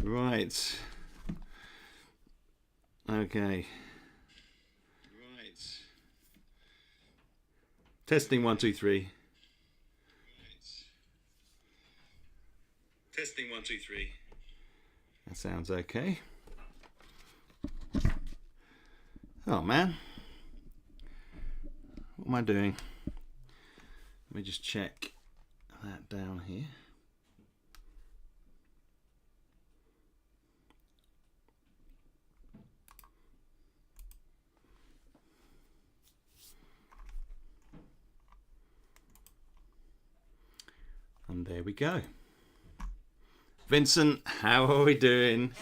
Right. Okay. Testing 1 2 3. Testing 1 2 3. That sounds okay. Oh man, what am I doing? Let me just check that down here. And there we go. Vincent, how are we doing?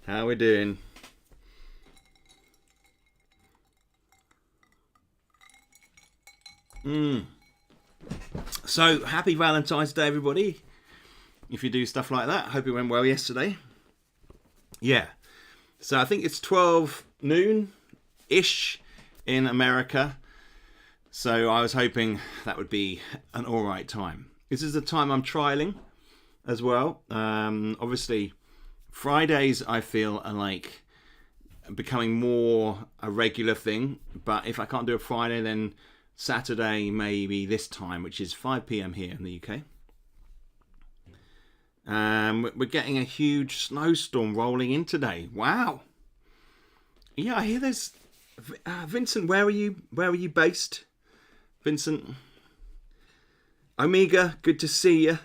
How are we doing? So, happy Valentine's Day, everybody. If you do stuff like that, hope it went well yesterday. Yeah. So, I think it's 12 noon-ish in America. So, I was hoping that would be an alright time. This is the time I'm trialing as well. Obviously, Fridays I feel are like becoming more a regular thing. But if I can't do a Friday, then Saturday maybe this time, which is 5 p.m. here in the UK. We're getting a huge snowstorm rolling in today. Wow. Yeah, I hear there's... Vincent, where are you? Where are you based? Vincent? Omega, good to see you.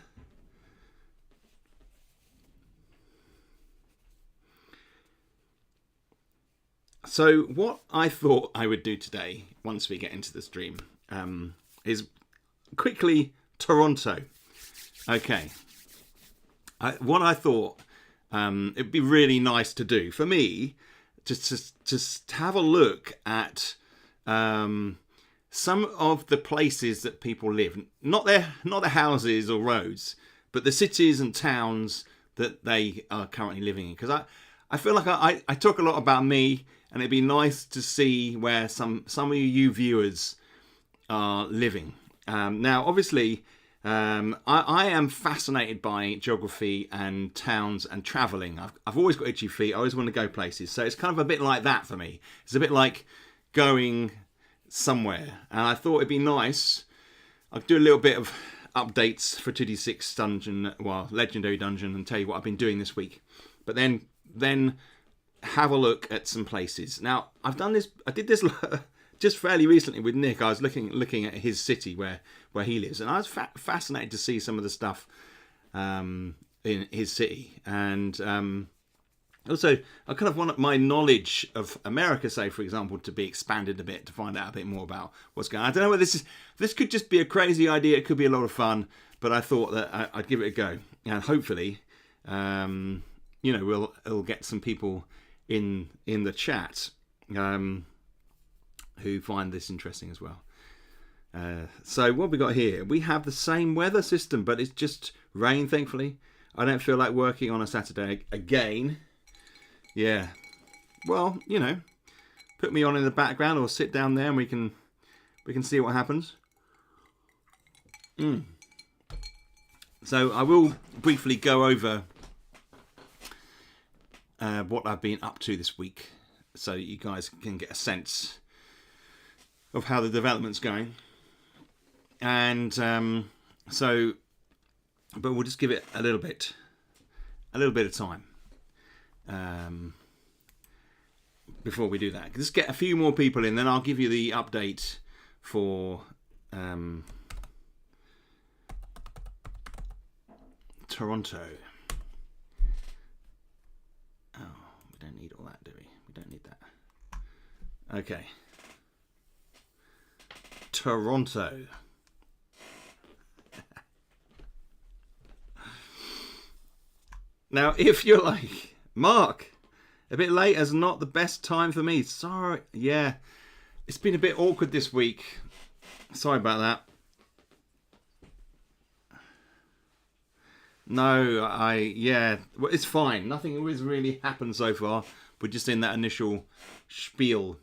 So what I thought I would do today, once we get into the stream, is quickly Toronto. Okay. What I thought it'd be really nice to do for me, just have a look at some of the places that people live, not their houses or roads, but the cities and towns that they are currently living in. Because I feel like I talk a lot about me, and it'd be nice to see where some of you viewers are living. Now, obviously, I am fascinated by geography and towns and travelling. I've always got itchy feet. I always want to go places. So it's kind of a bit like that for me. It's a bit like going somewhere. And I thought it'd be nice. I'll do a little bit of updates for 2D6 Dungeon, well, Legendary Dungeon, and tell you what I've been doing this week. But then have a look at some places. Now, I did this just fairly recently with Nick. I was looking at his city where he lives, and I was fascinated to see some of the stuff in his city. And also, I kind of want my knowledge of America, say, for example, to be expanded a bit, to find out a bit more about what's going on. I don't know whether this could just be a crazy idea. It could be a lot of fun, but I thought that I'd give it a go. And hopefully, we'll get some people in the chat who find this interesting as well. So what we got here? We have the same weather system, but it's just rain, thankfully. I don't feel like working on a Saturday again. Yeah. Well, put me on in the background or sit down there and we can see what happens. So I will briefly go over what I've been up to this week, so you guys can get a sense of how the development's going. And but we'll just give it a little bit of time before we do that. Just get a few more people in, then I'll give you the update for Toronto. Oh, we don't need all that, do we? We don't need that. Okay. Toronto. Now, if you're like, Mark, a bit late is not the best time for me. Sorry. Yeah. It's been a bit awkward this week. Sorry about that. No, well, it's fine. Nothing has really happened so far. We're just in that initial spiel,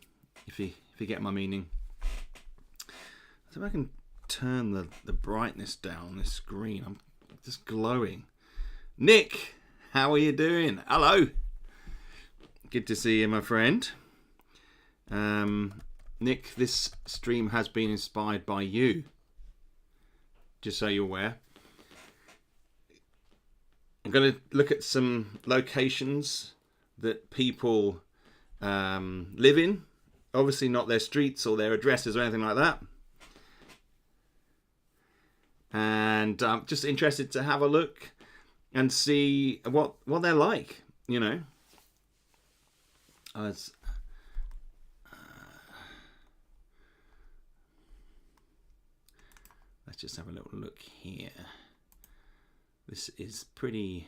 if you get my meaning. So if I can turn the brightness down on this screen, I'm just glowing. Nick, how are you doing? Hello. Good to see you, my friend. Nick, this stream has been inspired by you. Just so you're aware. I'm going to look at some locations that people live in. Obviously not their streets or their addresses or anything like that. And I'm just interested to have a look and see what they're like, you know. Let's just have a little look here. This is pretty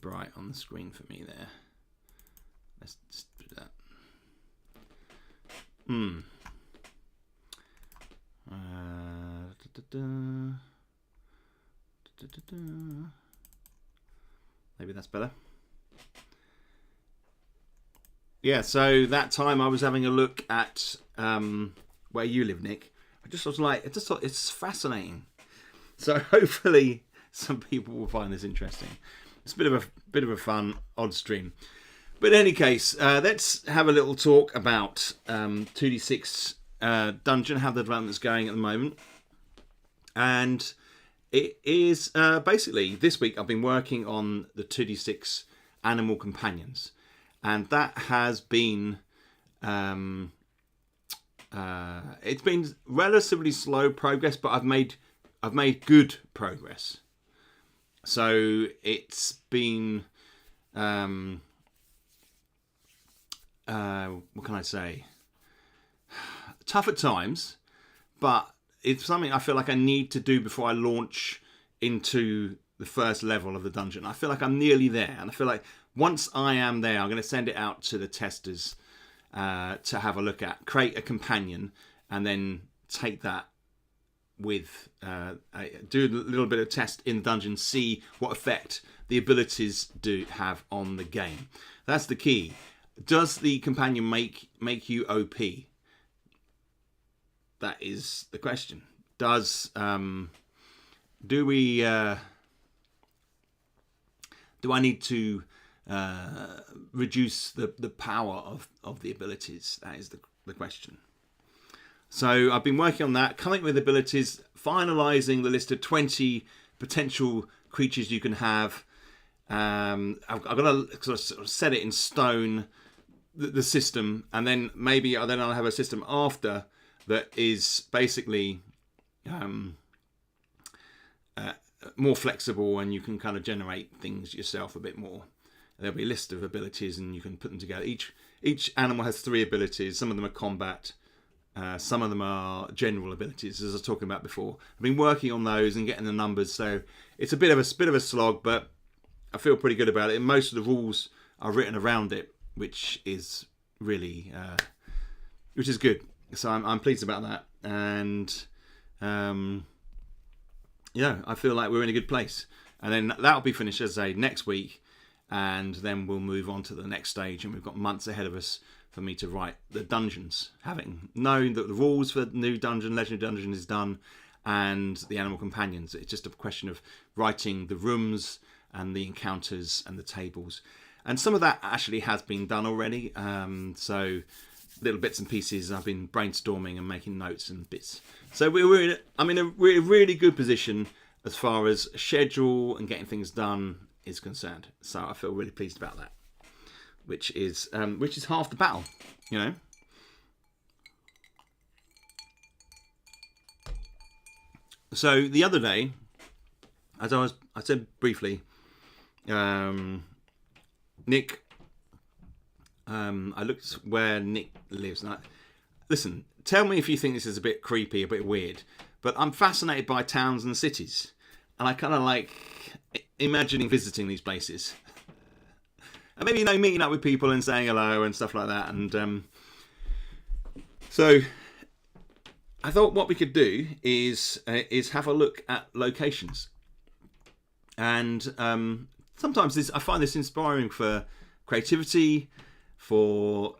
bright on the screen for me there. Let's just do that. Maybe that's better. Yeah, so that time I was having a look at where you live, Nick. I just thought it's fascinating. So hopefully some people will find this interesting. It's a bit of a fun, odd stream. But in any case, let's have a little talk about 2D6 Dungeon, how the development's going at the moment. And it is basically, this week I've been working on the 2D6 Animal Companions. And that has been, it's been relatively slow progress, but I've made good progress. So it's been, what can I say? Tough at times, but it's something I feel like I need to do before I launch into the first level of the dungeon. I feel like I'm nearly there, and I feel like once I am there, I'm going to send it out to the testers to have a look at, create a companion, and then take that with, do a little bit of test in the dungeon, see what effect the abilities do have on the game. That's the key. Does the companion make you OP? That is the question. Does do I need to reduce the power of the abilities? That is the question. So I've been working on that, coming up with abilities, finalising the list of 20 potential creatures you can have. I've got to sort of set it in stone, the system, and then maybe I'll have a system after that is basically more flexible, and you can kind of generate things yourself a bit more. There'll be a list of abilities, and you can put them together. Each animal has 3 abilities. Some of them are combat. Some of them are general abilities, as I was talking about before. I've been working on those and getting the numbers, so it's a bit of a slog, but I feel pretty good about it. And most of the rules are written around it, which is really, which is good. So I'm pleased about that, and yeah, I feel like we're in a good place. And then that'll be finished, as I say, next week, and then we'll move on to the next stage, and we've got months ahead of us for me to write the dungeons, having known that the rules for the new dungeon, Legendary Dungeon, is done, and the animal companions. It's just a question of writing the rooms and the encounters and the tables, and some of that actually has been done already. So little bits and pieces. I've been brainstorming and making notes and bits. So we're in a really good position as far as schedule and getting things done is concerned. So I feel really pleased about that, which is half the battle, you know. So the other day, as I said briefly, Nick. I looked where Nick lives. And listen, tell me if you think this is a bit creepy, a bit weird, but I'm fascinated by towns and cities, and I kind of like imagining visiting these places, and maybe meeting up with people and saying hello and stuff like that. And so I thought what we could do is have a look at locations, and sometimes I find this inspiring for creativity, for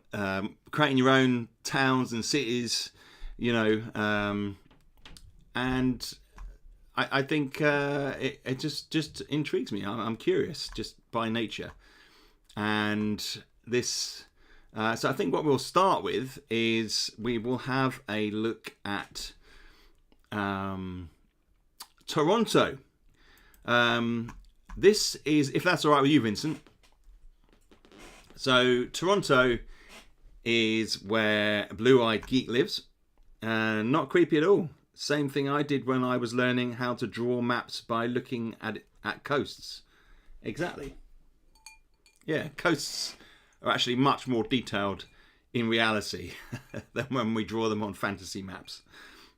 creating your own towns and cities, you know, and I think it just intrigues me. I'm curious just by nature, and this. So I think what we'll start with is we will have a look at Toronto. This is, if that's all right with you, Vincent. So Toronto is where Blue Eyed Geek lives. Not creepy at all. Same thing I did when I was learning how to draw maps by looking at coasts. Exactly. Yeah, coasts are actually much more detailed in reality than when we draw them on fantasy maps.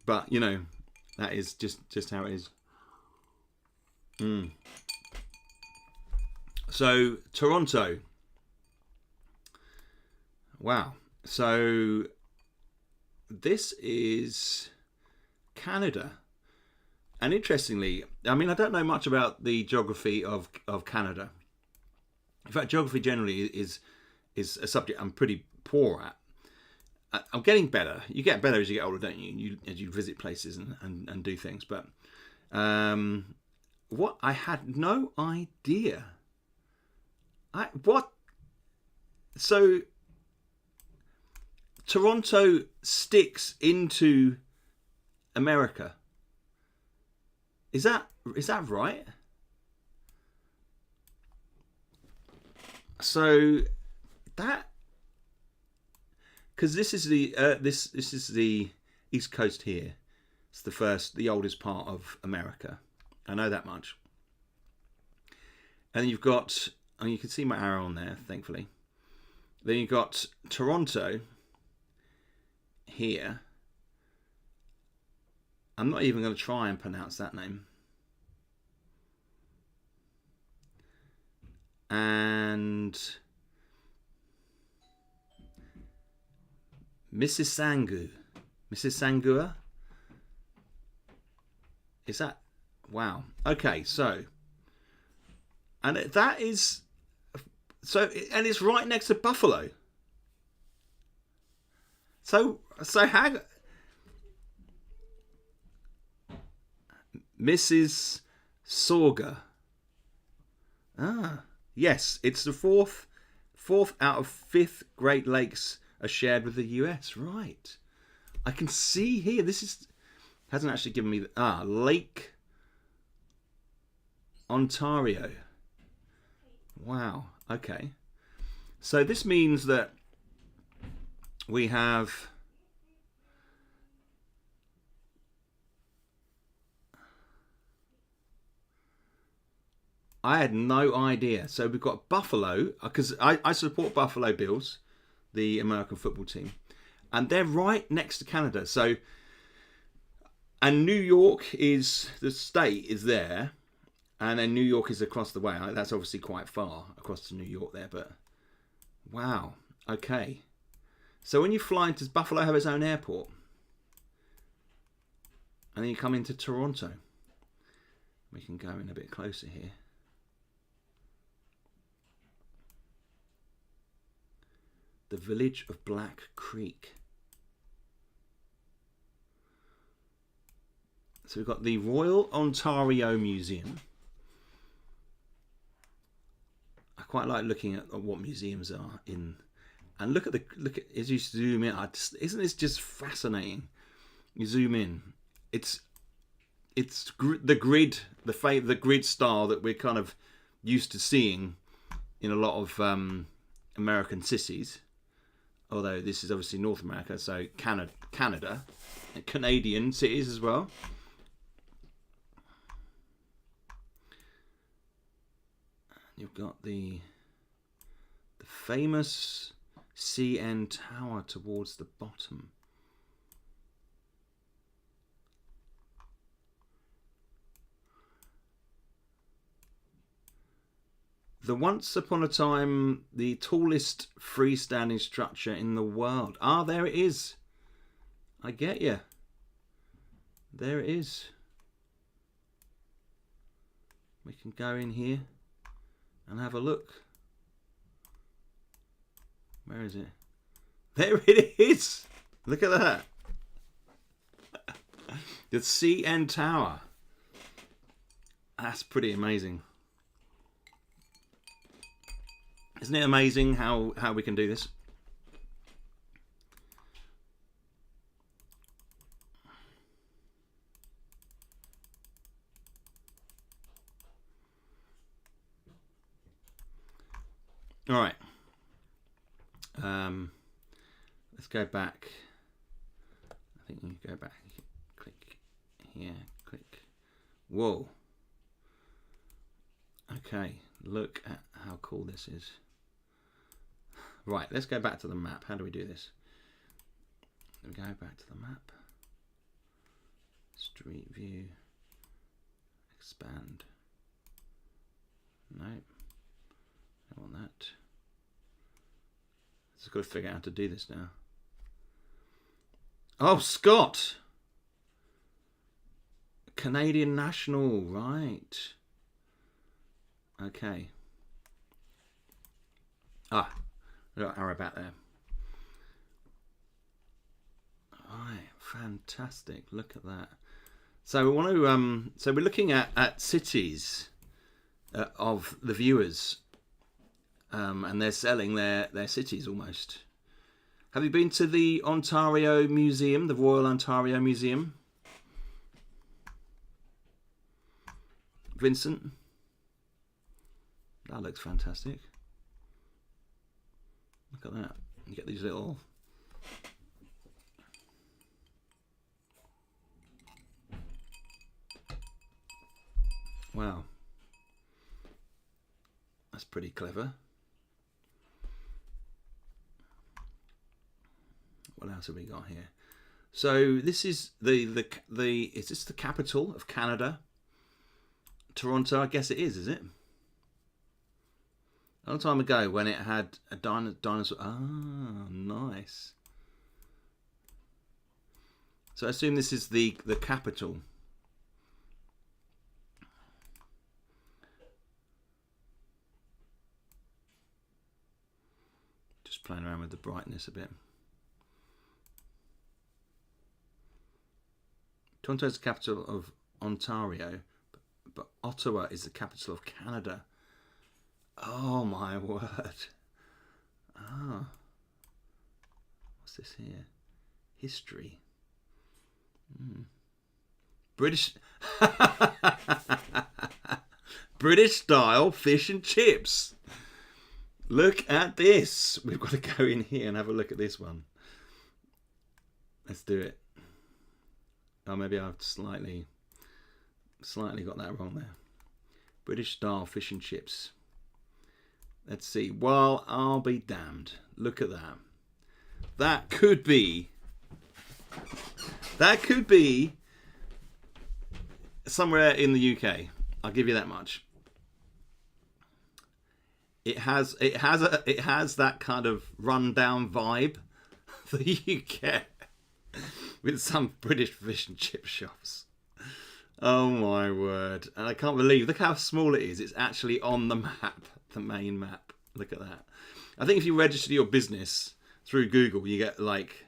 But, you know, that is just how it is. So, Toronto. Wow. So, this is Canada. And interestingly, I mean, I don't know much about the geography of Canada. In fact, geography generally is a subject I'm pretty poor at. I'm getting better. You get better as you get older, don't you? As you visit places and do things. But what I had no idea. So Toronto sticks into America. Is that right? So that, because this is the this is the East Coast here. It's the oldest part of America. I know that much. And then you've got, and you can see my arrow on there, thankfully. Then you've got Toronto here. I'm not even going to try and pronounce that name. And Mississauga. Is that? Wow. Okay, so, and that is, so, and it's right next to Buffalo. So how? Mrs. Sauga. Yes, it's the fourth out of 5 Great Lakes are shared with the US. Right. I can see here. This hasn't actually given me Lake Ontario. Wow. Okay. So this means that we have I had no idea. So we've got Buffalo, because I support Buffalo Bills, the American football team, and they're right next to Canada. So, and New York the state is there, and then New York is across the way. That's obviously quite far across to New York there, but wow. Okay. So when you fly does Buffalo have its own airport? And then you come into Toronto. We can go in a bit closer here. The village of Black Creek. So we've got the Royal Ontario Museum. I quite like looking at what museums are in, and look at as you zoom in. Isn't this just fascinating? You zoom in. It's the grid, the grid style that we're kind of used to seeing in a lot of American cities. Although this is obviously North America, so Canada, and Canadian cities as well. You've got the famous CN Tower towards the bottom. The once upon a time, the tallest freestanding structure in the world. There it is. I get you. There it is. We can go in here and have a look. Where is it? There it is. Look at that. The CN Tower. That's pretty amazing. Isn't it amazing how we can do this? All right. Let's go back. I think you go back. Click here. Click. Whoa. Okay. Look at how cool this is. Right. Let's go back to the map. How do we do this? We go back to the map. Street view. Expand. No. I want that. Just got to figure out how to do this now. Oh, Scott! Canadian national, right. Okay. Ah, little arrow back there. Alright, fantastic. Look at that. So we want to so we're looking at cities of the viewers. And they're selling their cities almost. Have you been to the Ontario Museum, the Royal Ontario Museum? Vincent? That looks fantastic. Look at that. You get these little... Wow. That's pretty clever. What else have we got here? So this is the is this the capital of Canada? Toronto, I guess it is it? A long time ago when it had a dinosaur. Ah, nice. So I assume this is the capital. Just playing around with the brightness a bit. Toronto is the capital of Ontario, but Ottawa is the capital of Canada. Oh my word. Ah. What's this here? History. British British style fish and chips. Look at this. We've got to go in here and have a look at this one. Let's do it. Oh, maybe I've slightly got that wrong there. British style fish and chips. Let's see. Well, I'll be damned. Look at that. That could be somewhere in the UK. I'll give you that much. It has that kind of rundown vibe that you get with some British fish and chip shops. Oh my word. And I can't believe, look how small it is. It's actually on the map, the main map. Look at that. I think if you register your business through Google, you get like,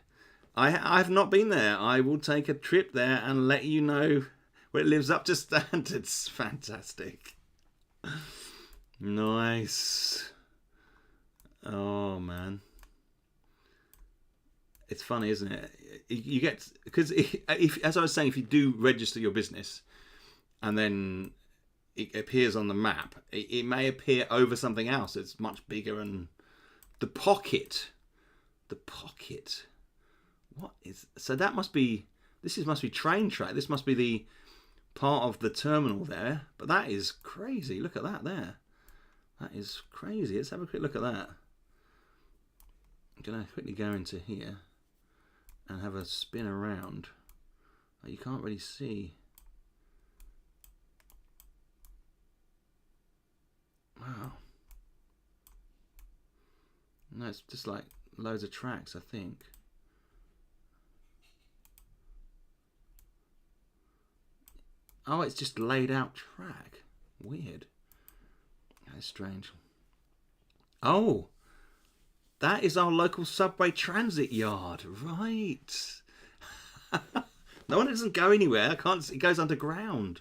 I've not been there. I will take a trip there and let you know where it lives up to standards. Fantastic. Nice. Oh man. It's funny, isn't it? You get, because if, as I was saying, if you do register your business and then it appears on the map, it may appear over something else that's much bigger. And the pocket, what is, so that must be, must be train track. This must be the part of the terminal there. But that is crazy. Look at that there. That is crazy. Let's have a quick look at that. I'm going to quickly go into here and have a spin around. Oh, you can't really see. Wow. No, it's just like loads of tracks, I think. Oh, it's just laid out track. Weird. That's strange. Oh, that is our local subway transit yard, right? No one doesn't go anywhere. I can't. It goes underground.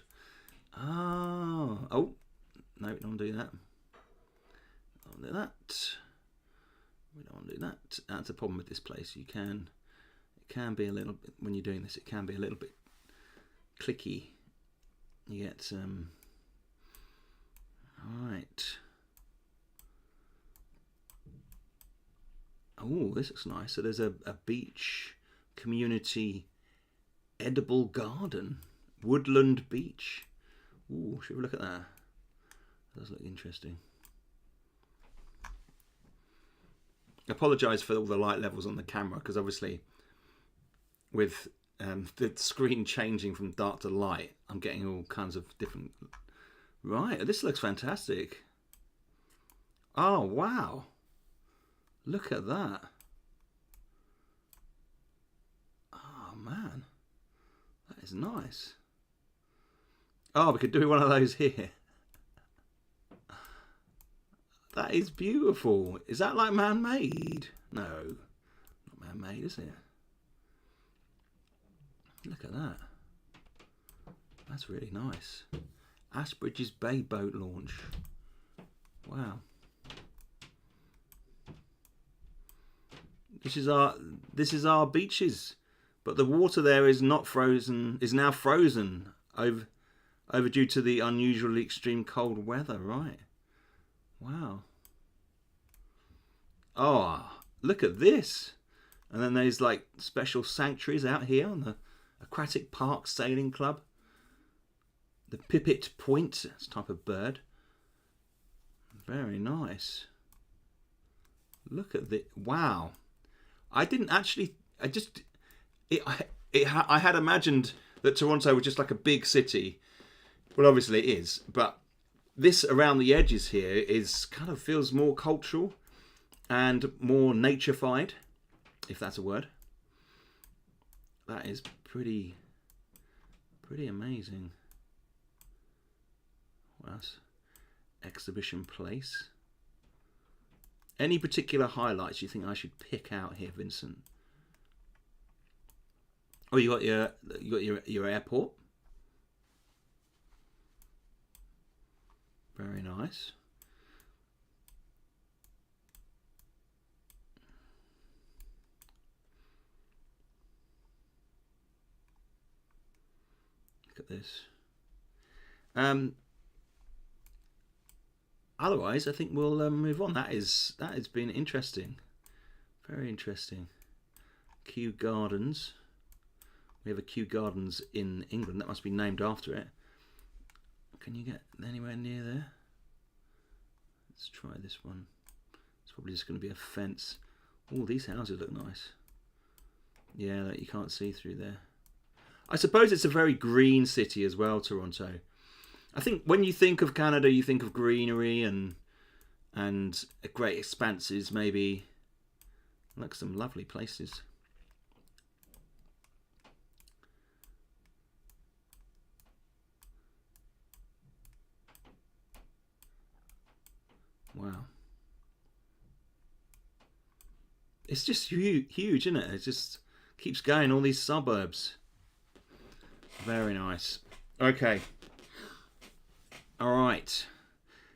Oh, oh, no, don't do that. Don't do that. We don't want to do that. That's a problem with this place. It can be a little bit, when you're doing this, it can be a little bit clicky. You get alright. Oh, this looks nice. So there's a beach community edible garden. Woodland beach. Ooh, should we look at that? That does look interesting. I apologise for all the light levels on the camera, because obviously with the screen changing from dark to light, I'm getting all kinds of different... Right, this looks fantastic. Oh, wow. Look at that. Oh, man. That is nice. Oh, we could do one of those here. That is beautiful. Is that like man-made? No, not man-made, is it? Look at that. That's really nice. Asbridge's Bay boat launch. Wow. This is our beaches, but the water there is not frozen. Is now frozen over due to the unusually extreme cold weather. Right. Wow. Oh, look at this. And then there's like special sanctuaries out here on the Aquatic Park Sailing Club. The Pipit Point, that's a type of bird. Very nice. Look at the wow. I didn't actually. I had imagined that Toronto was just like a big city. Well, obviously it is, but this around the edges here is kind of feels more cultural and more natureified, if that's a word. That is pretty amazing. What else? Exhibition place. Any particular highlights you think I should pick out here, Vincent? Oh, you got your airport. Very nice. Look at this. Otherwise, I think we'll move on. That has been interesting, very interesting. Kew Gardens. We have a Kew Gardens in England. That must be named after it. Can you get anywhere near there? Let's try this one. It's probably just going to be a fence. Oh, these houses look nice. Yeah, you can't see through there. I suppose it's a very green city as well, Toronto. I think when you think of Canada, you think of greenery and great expanses, maybe. Look, some lovely places. Wow. It's just huge, isn't it? It just keeps going, all these suburbs. Very nice. Okay. All right.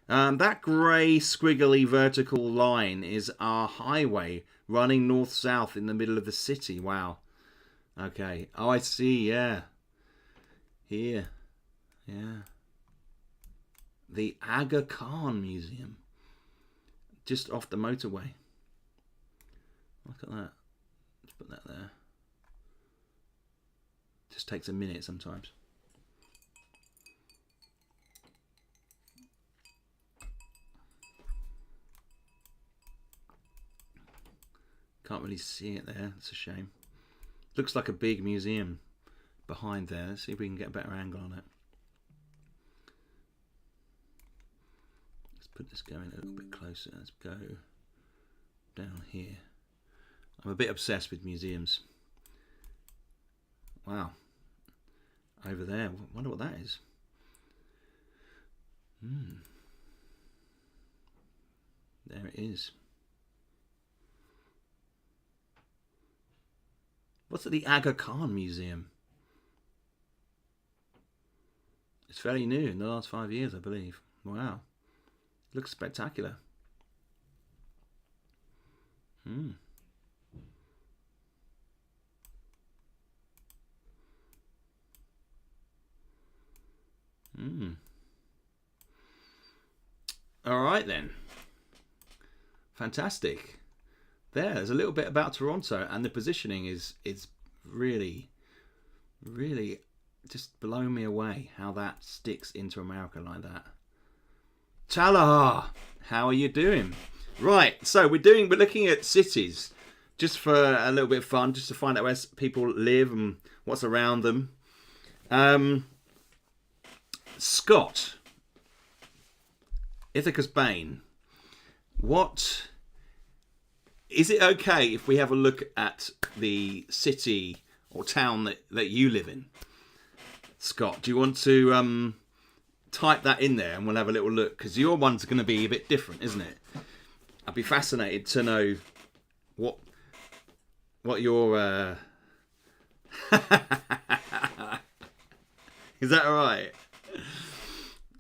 That grey squiggly vertical line is our highway running north-south in the middle of the city. Wow. Okay. Oh, I see. Yeah. Here. Yeah. The Aga Khan Museum. Just off the motorway. Look at that. Let's put that there. Just takes a minute sometimes. Can't really see it there. It's a shame. Looks like a big museum behind there. Let's see if we can get a better angle on it. Let's put this going a little bit closer. Let's go down here. I'm a bit obsessed with museums. Wow. Over there. I wonder what that is. There it is. What's at the Aga Khan Museum? It's fairly new in the last 5 years, I believe. Wow. Looks spectacular. All right then. Fantastic. There's a little bit about Toronto, and the positioning is really, really just blowing me away how that sticks into America like that. Tallahassee, how are you doing? Right, so we're looking at cities just for a little bit of fun, just to find out where people live and what's around them. Scott, Ithaca's Bane. What is it okay if we have a look at the city or town that you live in? Scott, do you want to type that in there and we'll have a little look? Because your one's going to be a bit different, isn't it? I'd be fascinated to know what your is that all right?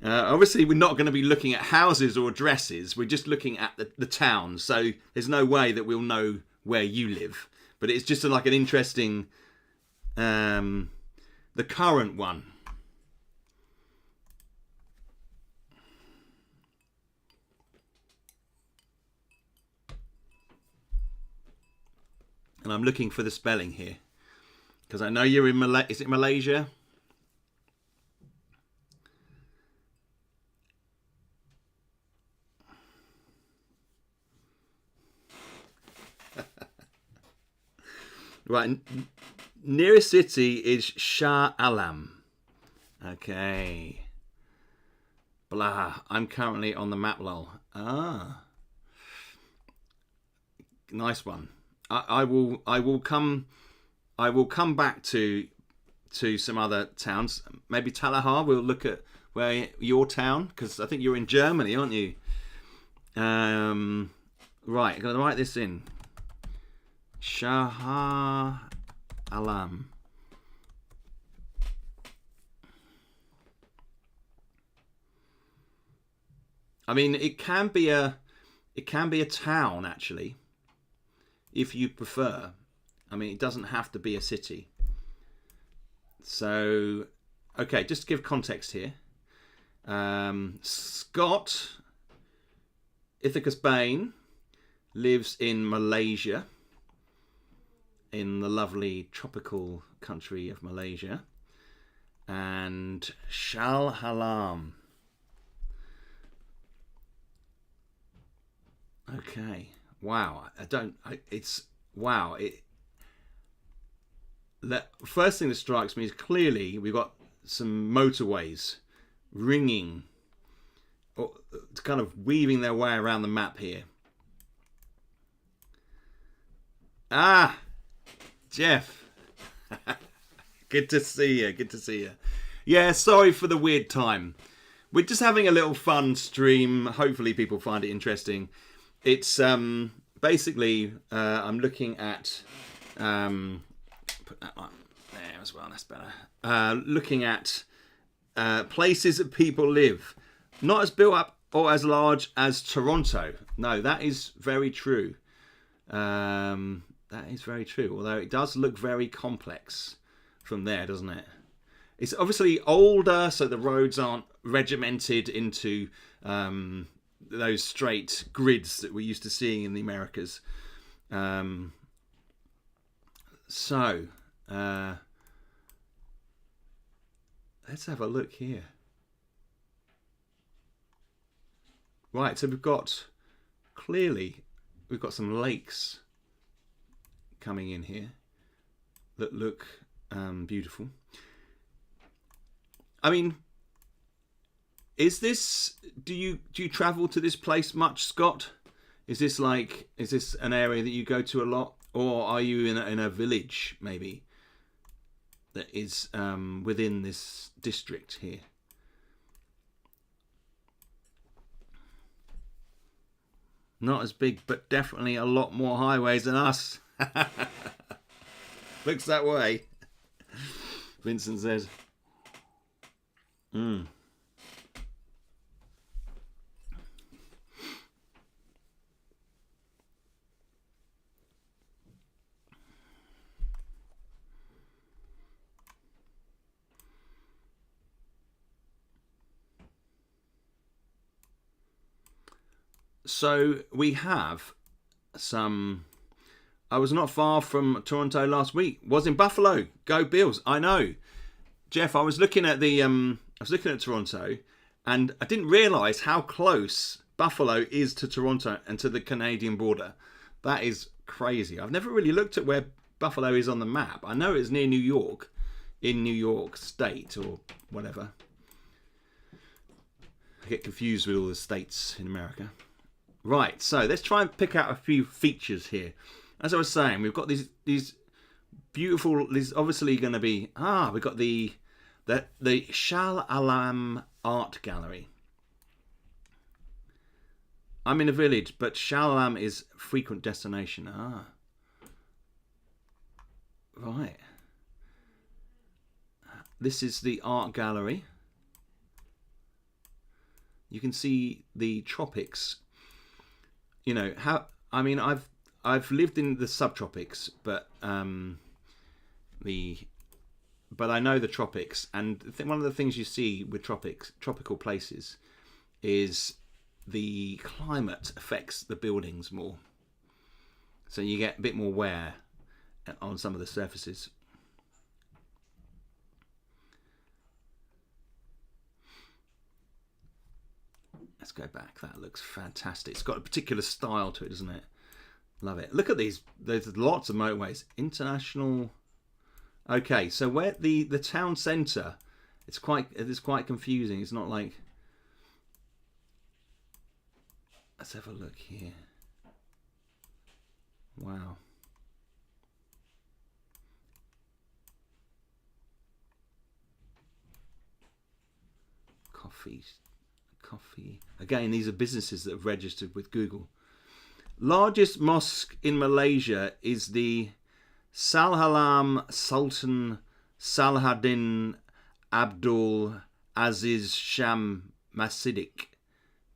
Obviously, we're not going to be looking at houses or addresses. We're just looking at the town. So there's no way that we'll know where you live. But it's just like an interesting, the current one. And I'm looking for the spelling here. Because I know you're in is it Malaysia? Right, nearest city is Shah Alam. Okay. Blah. I'm currently on the map, lol. Ah. Nice one. I will come back to some other towns. Maybe Tallahassee. We'll look at where your town, because I think you're in Germany, aren't you? Right, I'm going to write this in. Shah Alam. I mean, it can be a town actually, if you prefer. I mean, it doesn't have to be a city. So, okay, just to give context here. Scott, Ithaca's Bane, lives in Malaysia, in the lovely tropical country of Malaysia, and Shah Alam. Okay. Wow. The first thing that strikes me is clearly we've got some motorways ringing, or kind of weaving their way around the map here. Ah, Jeff. Good to see you. Good to see you. Yeah, sorry for the weird time. We're just having a little fun stream. Hopefully people find it interesting. It's basically I'm looking at put that one there as well. That's better. Looking at places that people live, not as built up or as large as Toronto. No, that is very true. That is very true. Although it does look very complex from there, doesn't it? It's obviously older, so the roads aren't regimented into those straight grids that we're used to seeing in the Americas. So let's have a look here. Right, so we've got some lakes coming in here that look beautiful. I mean, is this? Do you travel to this place much, Scott? Is this an area that you go to a lot, or are you in a village maybe that is within this district here? Not as big, but definitely a lot more highways than us. Looks that way. Vincent says. Mm. So we have some. I was not far from Toronto last week. Was in Buffalo. Go Bills! I know, Jeff. I was looking at the. I was looking at Toronto, and I didn't realise how close Buffalo is to Toronto and to the Canadian border. That is crazy. I've never really looked at where Buffalo is on the map. I know it's near New York, in New York State or whatever. I get confused with all the states in America. Right, so let's try and pick out a few features here. As I was saying, we've got these beautiful. There's obviously going to be we've got the Shal Alam Art Gallery. I'm in a village, but Shal Alam is frequent destination. Right. This is the art gallery. You can see the tropics. You know how? I mean, I've lived in the subtropics, but I know the tropics, and one of the things you see with tropical places, is the climate affects the buildings more. So you get a bit more wear on some of the surfaces. Let's go back. That looks fantastic. It's got a particular style to it, doesn't it? Love it. Look at these. There's lots of motorways. International. Okay, so where the town centre, it's quite confusing. It's not like. Let's have a look here. Wow. Coffee. Again, these are businesses that have registered with Google. Largest mosque in Malaysia is the Salhalam Sultan Salahuddin Abdul Aziz Sham Masjidik.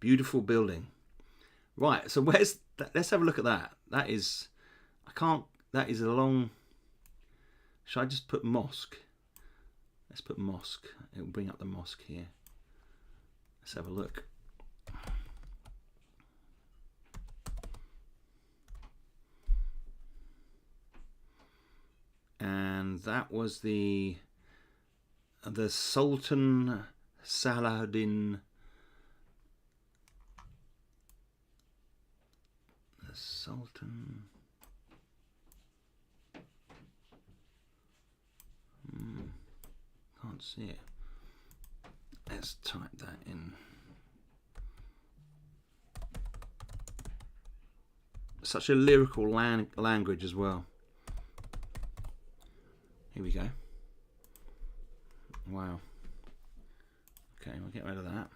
Beautiful building. Right, so where's that? Let's have a look at that. That is a long. Should I just put mosque? Let's put mosque. It will bring up the mosque here. Let's have a look. And that was the Sultan Salahuddin. The Sultan. Can't see it. Let's type that in. Such a lyrical language as well. Here we go. Wow. Okay, we'll get rid of that.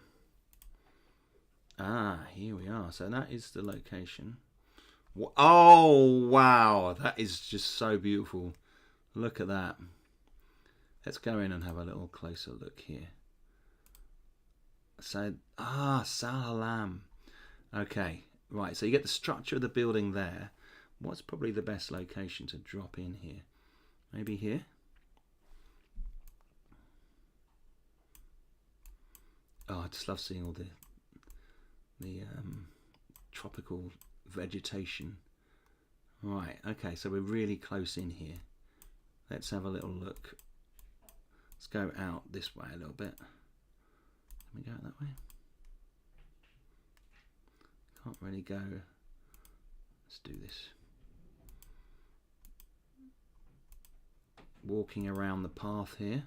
Here we are. So that is the location. Oh, wow. That is just so beautiful. Look at that. Let's go in and have a little closer look here. So, Salalam. Okay, right. So you get the structure of the building there. What's probably the best location to drop in here? Maybe here. Oh, I just love seeing all the tropical vegetation. Right. Okay. So we're really close in here. Let's have a little look. Let's go out this way a little bit. Can we go that way? Can't really go. Let's do this. Walking around the path here.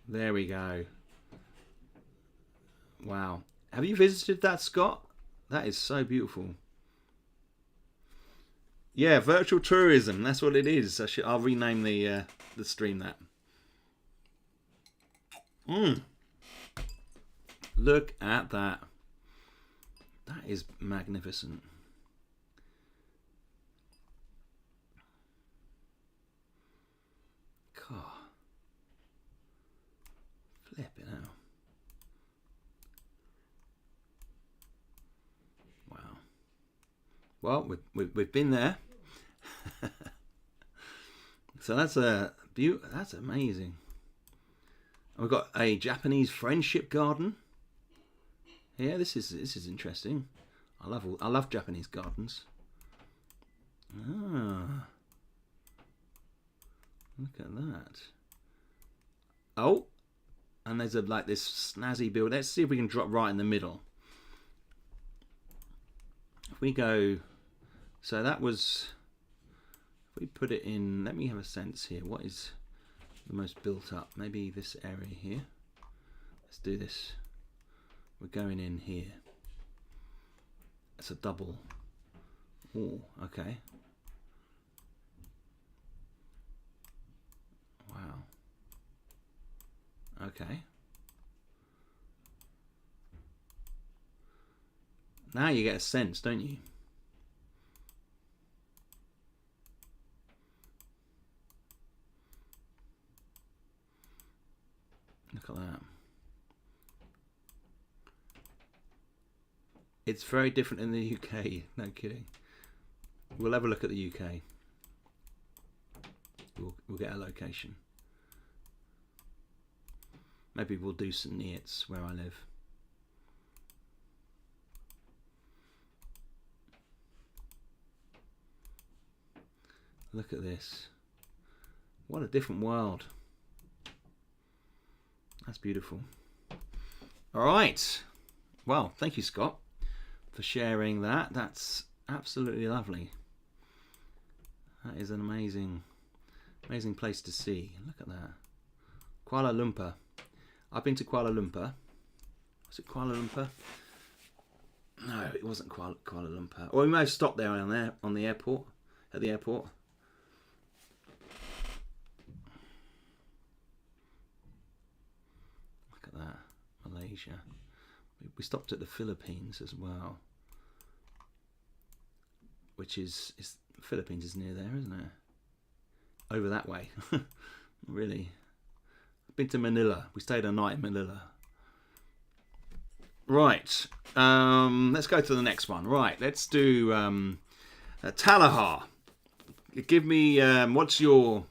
There we go. Wow. Have you visited that, Scott? That is so beautiful. Yeah, virtual tourism. That's what it is. I'll rename the stream that. Look at that. That is magnificent. God. Well, we've been there. So that's that's amazing. We've got a Japanese friendship garden. Yeah, this is interesting. I love Japanese gardens. Ah, look at that. Oh, and there's like this snazzy build. Let's see if we can drop right in the middle. If we go, so that was. If we put it in, let me have a sense here. What is the most built up? Maybe this area here. Let's do this. We're going in here. It's a double. Oh, okay. Wow. Okay. Now you get a sense, don't you? Look at that. It's very different in the UK, no kidding. We'll have a look at the UK. We'll get a location. Maybe we'll do St Neots where I live. Look at this. What a different world. That's beautiful. All right. Well, thank you, Scott, for sharing that. That's absolutely lovely. That is an amazing place to see. Look at that. Kuala Lumpur. I've been to Kuala Lumpur. Was it Kuala Lumpur? No, it wasn't Kuala Lumpur. Or we may have stopped there on the airport. At the airport. Look at that. Malaysia. We stopped at the Philippines as well. Which is Philippines is near there, isn't it? Over that way. Really. I've been to Manila. We stayed a night in Manila. Right. Let's go to the next one. Right. Let's do Talaha. Give me what's your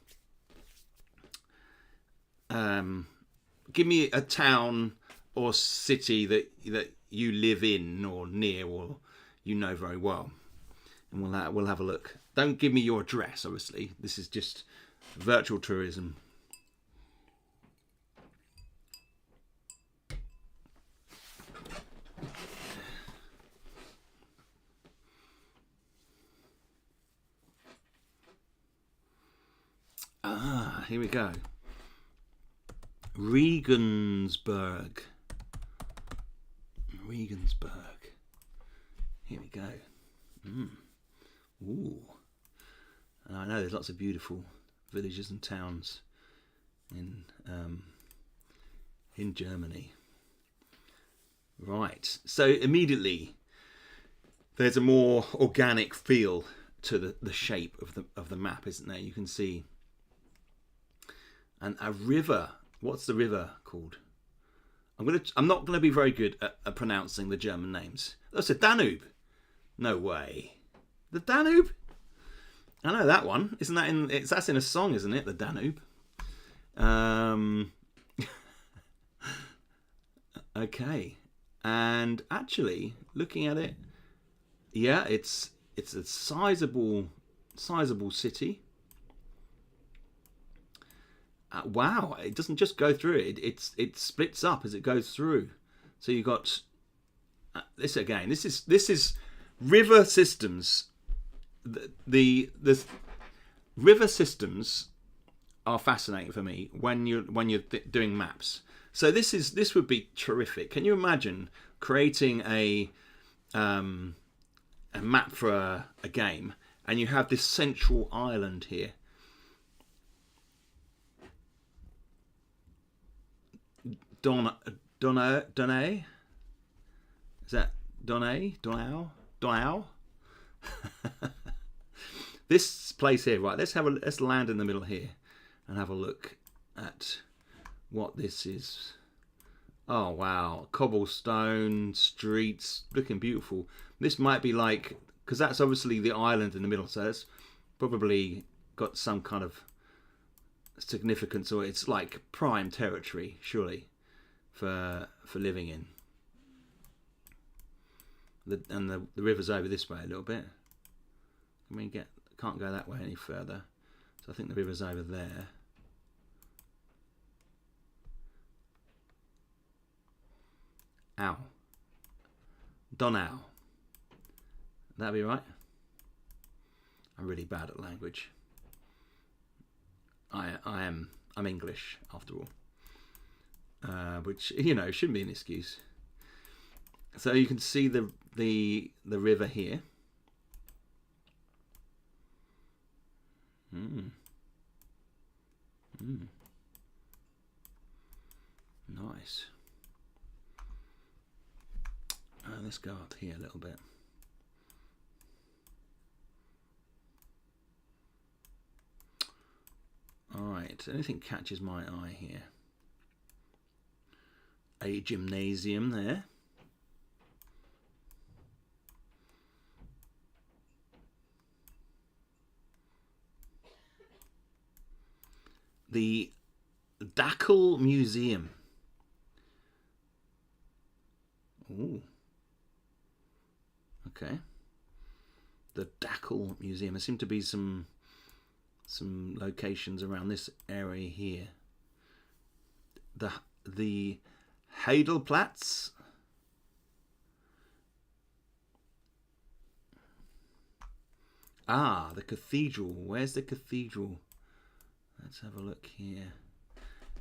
give me a town or city that you live in or near or you know very well, and we'll have a look. Don't give me your address, obviously. This is just virtual tourism. Ah, here we go. Regensburg. Here we go. Ooh. And I know there's lots of beautiful villages and towns in Germany. Right. So immediately there's a more organic feel to the shape of the map, isn't there? You can see. And a river. What's the river called? I'm not gonna be very good at pronouncing the German names. That's a Danube. No way. The Danube? I know that one. Isn't that that's in a song, isn't it? The Danube. Okay. And actually, looking at it, yeah, it's a sizable city. Wow, it doesn't just go through it. It splits up as it goes through. So you got this again. This is river systems. The river systems are fascinating for me when you're doing maps. So this would be terrific. Can you imagine creating a map for a game, and you have this central island here? Donau? Is that Donau? This place here, right? Let's land in the middle here and have a look at what this is. Oh wow, cobblestone streets, looking beautiful. This might be like because that's obviously the island in the middle, so it's probably got some kind of significance, or it's like prime territory, surely, for living in. The river's over this way a little bit. I mean, can't go that way any further, so I think the river's over there. Ow. Donau. That'd be right. I'm really bad at language. I'm English after all, which shouldn't be an excuse. So you can see the river here. Nice. Let's go up here a little bit. Alright, anything catches my eye here? A gymnasium there. The Dackle Museum. Ooh. Okay. The Dackle Museum. There seem to be some locations around this area here. The Heidelplatz. Ah, the cathedral. Where's the cathedral? Let's have a look here.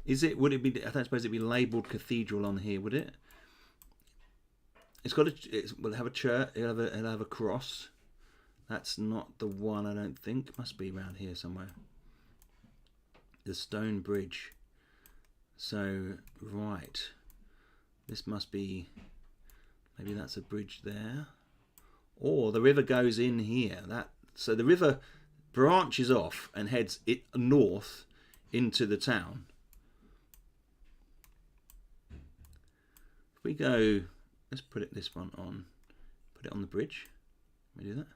Would it be? I don't suppose it'd be labelled cathedral on here, would it? It's got will have a church. It'll have a cross. That's not the one, I don't think. It must be around here somewhere. The stone bridge. So right, this must be. Maybe that's a bridge there, or the river goes in here. So the river branches off and heads north into the town. If we go, let's put this one on. Put it on the bridge. Can we do that?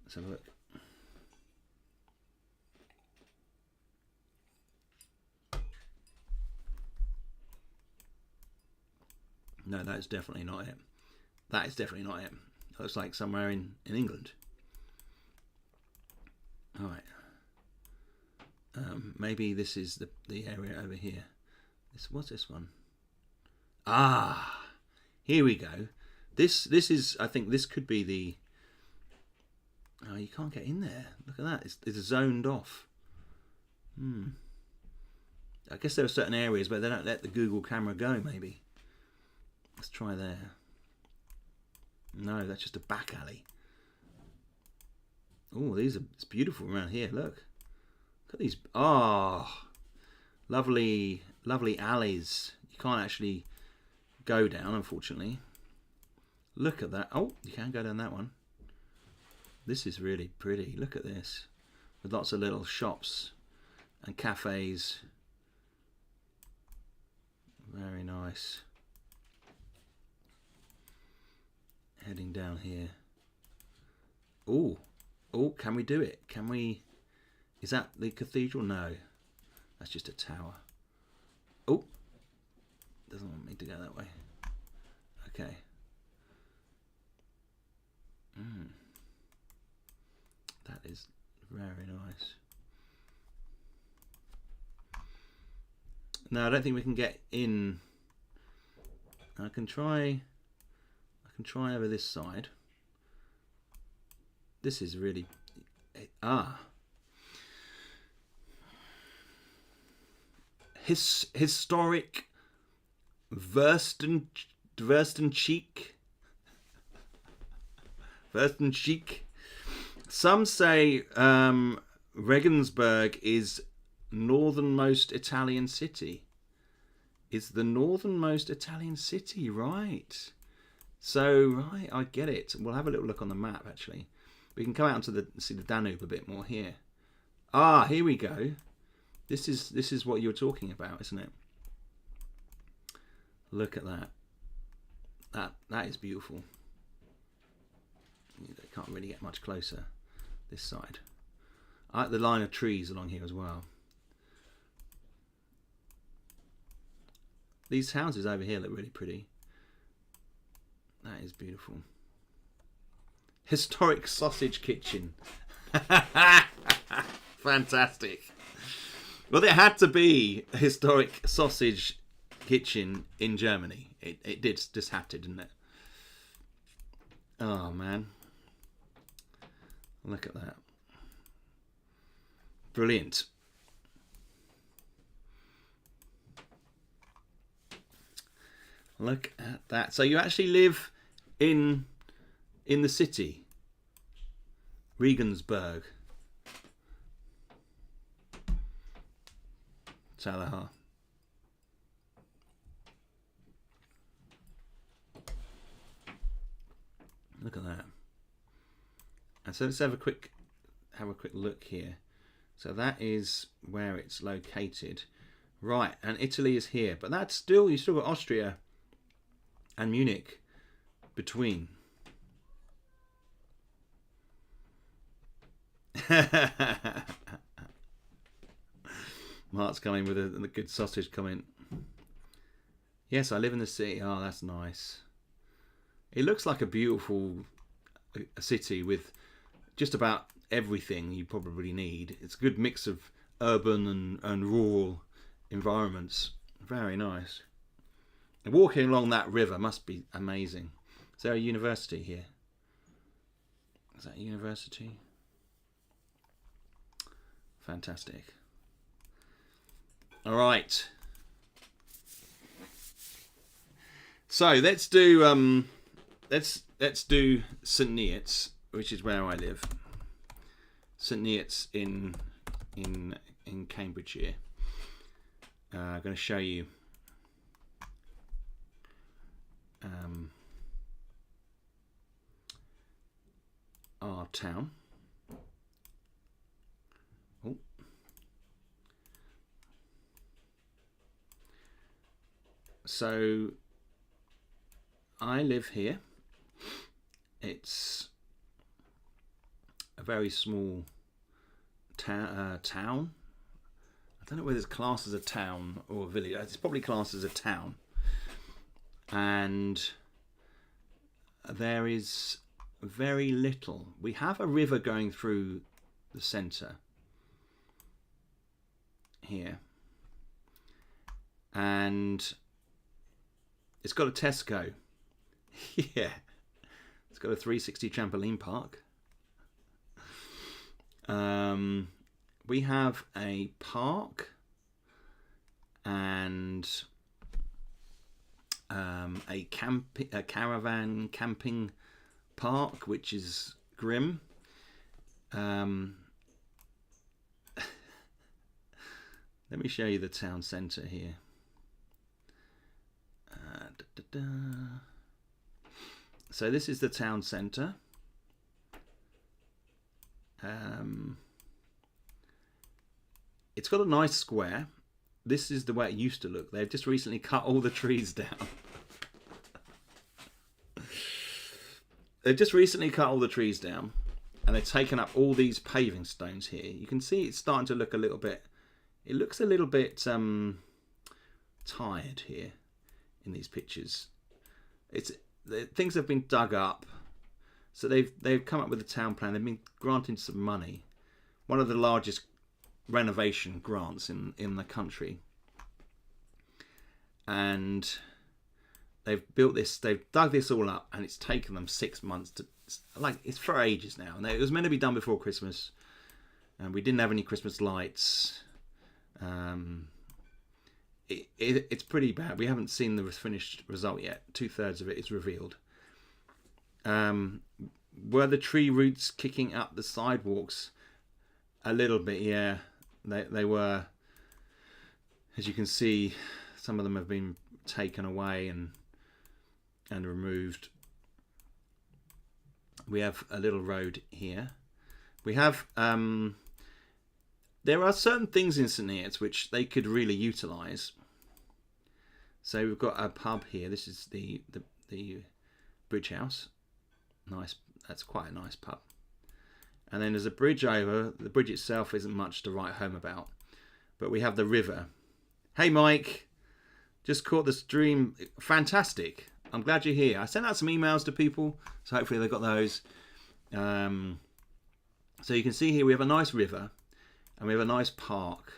Let's have a look. No, that's definitely not it. That is definitely not it. It looks like somewhere in England. All right. Maybe this is the area over here. What's this one? Ah, here we go. This is. I think this could be the. Oh, you can't get in there. Look at that. It's zoned off. I guess there are certain areas where they don't let the Google camera go. Maybe. Let's try there. No, that's just a back alley. Oh, it's beautiful around here. Look at these. Oh, lovely alleys. You can't actually go down, unfortunately. Look at that. Oh, you can go down that one. This is really pretty. Look at this, with lots of little shops and cafes. Very nice. Heading down here. Oh, can we do it? Can we? Is that the cathedral? No, that's just a tower. Oh, doesn't want me to go that way. Okay. That is very nice. No, I don't think we can get in. I can try over this side. This is really historic Verstencheek. Some say Regensburg is northernmost Italian city. Is the northernmost Italian city, right? So, right, I get it. We'll have a little look on the map, actually. We can come out to see the Danube a bit more here. Ah, here we go. This is what you were talking about, isn't it? Look at that. That is beautiful. can't really get much closer this side. I like the line of trees along here as well. These houses over here look really pretty. That is beautiful. Historic sausage kitchen. Fantastic. Well, there had to be a historic sausage kitchen in Germany. It did just have to, didn't it? Oh, man. Look at that. Brilliant. Look at that. So you actually live in the city. Regensburg. Salaha. Look at that. And so let's have a quick look here. So that is where it's located. Right, and Italy is here. But that's still, you still got Austria and Munich between. Mark's coming with a good sausage comment. Yes, I live in the city. Oh, that's nice. It looks like a beautiful city with just about everything you probably need. It's a good mix of urban and rural environments. Very nice. And walking along that river must be amazing. Is there a university here? Is that a university? Fantastic. All right. So let's do let's do St. Neots, which is where I live. St. Neots in Cambridgeshire. I'm going to show you our town. Oh. So I live here. It's a very small town. I don't know whether it's classed as a town or a village. It's probably classed as a town. And there is very little. We have a river going through the centre here. And it's got a Tesco. Yeah. It's got a 360 trampoline park. We have a park and a caravan camping park, which is grim. Let me show you the town centre here. So this is the town centre. It's got a nice square. This is the way it used to look. They've just recently cut all the trees down. They've just recently cut all the trees down, and they've taken up all these paving stones here. You can see it's starting to look a little bit. It looks a little bit tired here in these pictures. Things have been dug up, so they've come up with a town plan. They've been granted some money, one of the largest renovation grants in the country, and they've built this. They've dug this all up, and it's taken them 6 months to. It's for ages now, and it was meant to be done before Christmas, and we didn't have any Christmas lights. It's pretty bad. We haven't seen the finished result yet. 2/3 of it is revealed. Were the tree roots kicking up the sidewalks? A little bit, yeah. They were. As you can see, some of them have been taken away and removed. We have a little road here. We have. There are certain things in St. Neots which they could really utilise. So we've got a pub here. This is the Bridge House. That's quite a nice pub. And then there's a bridge over. The bridge itself isn't much to write home about. But we have the river. Hey, Mike. Just caught the stream. Fantastic. I'm glad you're here. I sent out some emails to people, so hopefully they got those. So you can see here we have a nice river, and we have a nice park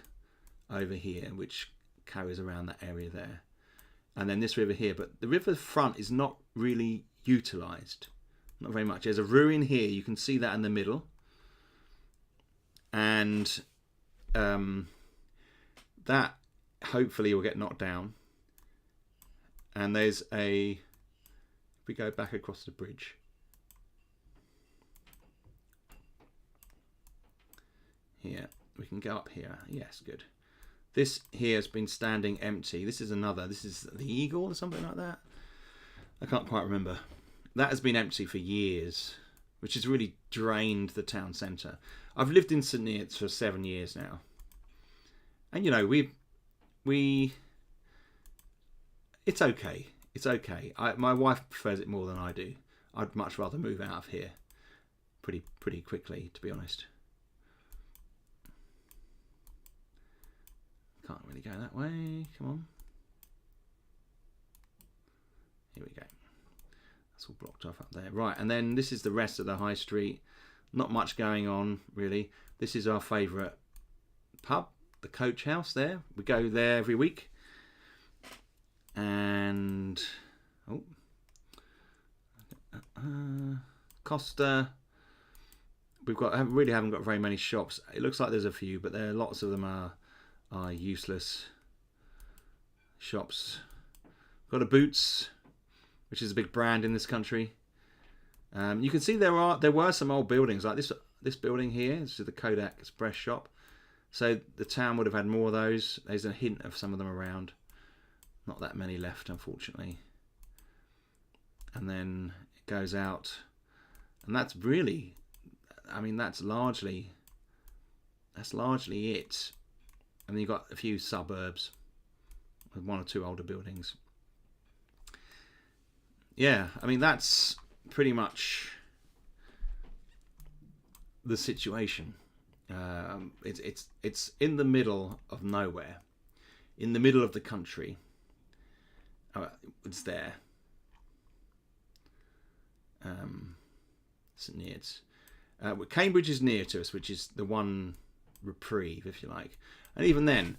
over here, which carries around that area there. And then this river here. But the river front is not really utilised. Not very much. There's a ruin here. You can see that in the middle. And that hopefully will get knocked down. And there's if we go back across the bridge. Here, we can go up here. Yes, good. This here has been standing empty. This is the Eagle or something like that. I can't quite remember. That has been empty for years, which has really drained the town centre. I've lived in St Neots for 7 years now. And, you know, it's okay. It's okay. My wife prefers it more than I do. I'd much rather move out of here pretty quickly, to be honest. Can't really go that way. Come on. Here we go. That's all blocked off up there. Right, and then this is the rest of the high street. Not much going on, really. This is our favourite pub, the Coach House there. We go there every week. And Costa. Really haven't got very many shops. It looks like there's a few, but lots of them are useless shops. Got a Boots, which is a big brand in this country. You can see there were some old buildings like this building here. This is the Kodak Express shop. So the town would have had more of those. There's a hint of some of them around. Not that many left, unfortunately. And then it goes out, and that's really, I mean, that's largely it. And then you've got a few suburbs with one or two older buildings. Yeah, I mean, that's pretty much the situation. It's in the middle of nowhere, in the middle of the country. It's there. St Neots. Cambridge is near to us, which is the one reprieve, if you like. And even then,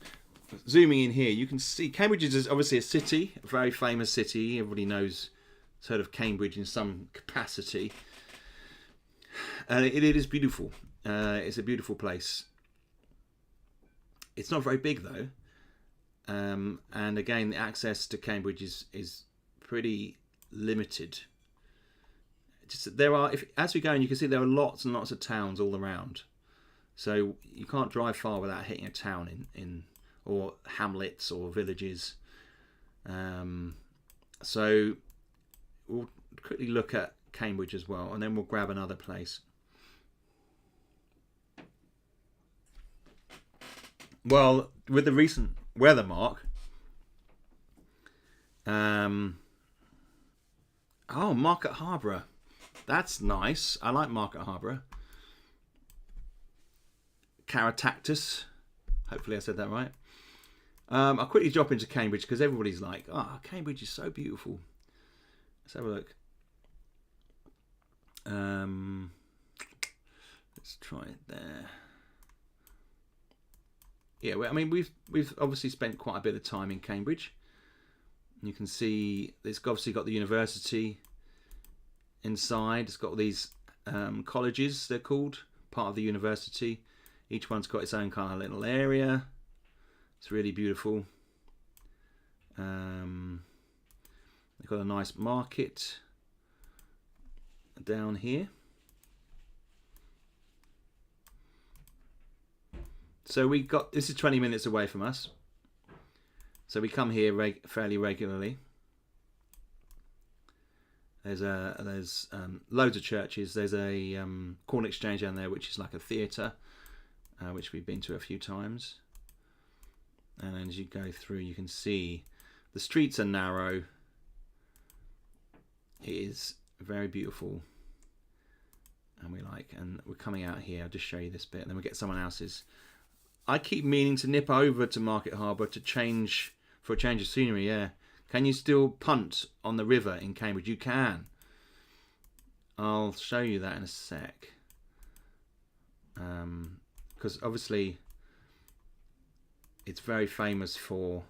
zooming in here, you can see Cambridge is obviously a city, a very famous city. Everybody knows, heard of Cambridge in some capacity. It is beautiful. It's a beautiful place. It's not very big though. And again, the access to Cambridge is pretty limited. As we go, and you can see there are lots and lots of towns all around. So you can't drive far without hitting a town in or hamlets or villages. So we'll quickly look at Cambridge as well, and then we'll grab another place. Well, with the recent weather, Mark. Market Harborough. That's nice. I like Market Harborough. Caratactus. Hopefully I said that right. I'll quickly drop into Cambridge because everybody's like, Cambridge is so beautiful. Let's have a look. Let's try it there. Yeah, well, I mean, we've obviously spent quite a bit of time in Cambridge. You can see it's obviously got the university inside. It's got all these colleges, they're called, part of the university. Each one's got its own kind of little area. It's really beautiful. They've got a nice market down here. So this is 20 minutes away from us. So we come here fairly regularly. There's loads of churches. There's a Corn Exchange down there, which is like a theatre, which we've been to a few times. And then as you go through, you can see the streets are narrow. It is very beautiful. and we're coming out here. I'll just show you this bit, and then we get someone else's. I keep meaning to nip over to Market Harbour for a change of scenery. Yeah, can you still punt on the river in Cambridge? You can. I'll show you that in a sec. Because obviously it's very famous for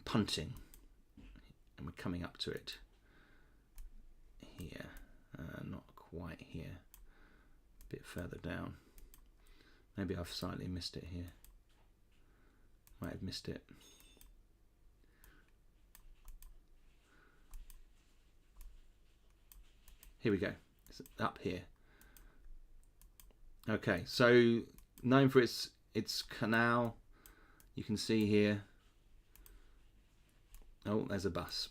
punting, and we're coming up to it here. Not quite here. A bit further down. Maybe I've slightly missed it here. Might have missed it. Here we go. It's up here. Okay, so known for its canal. You can see here. Oh, there's a bus.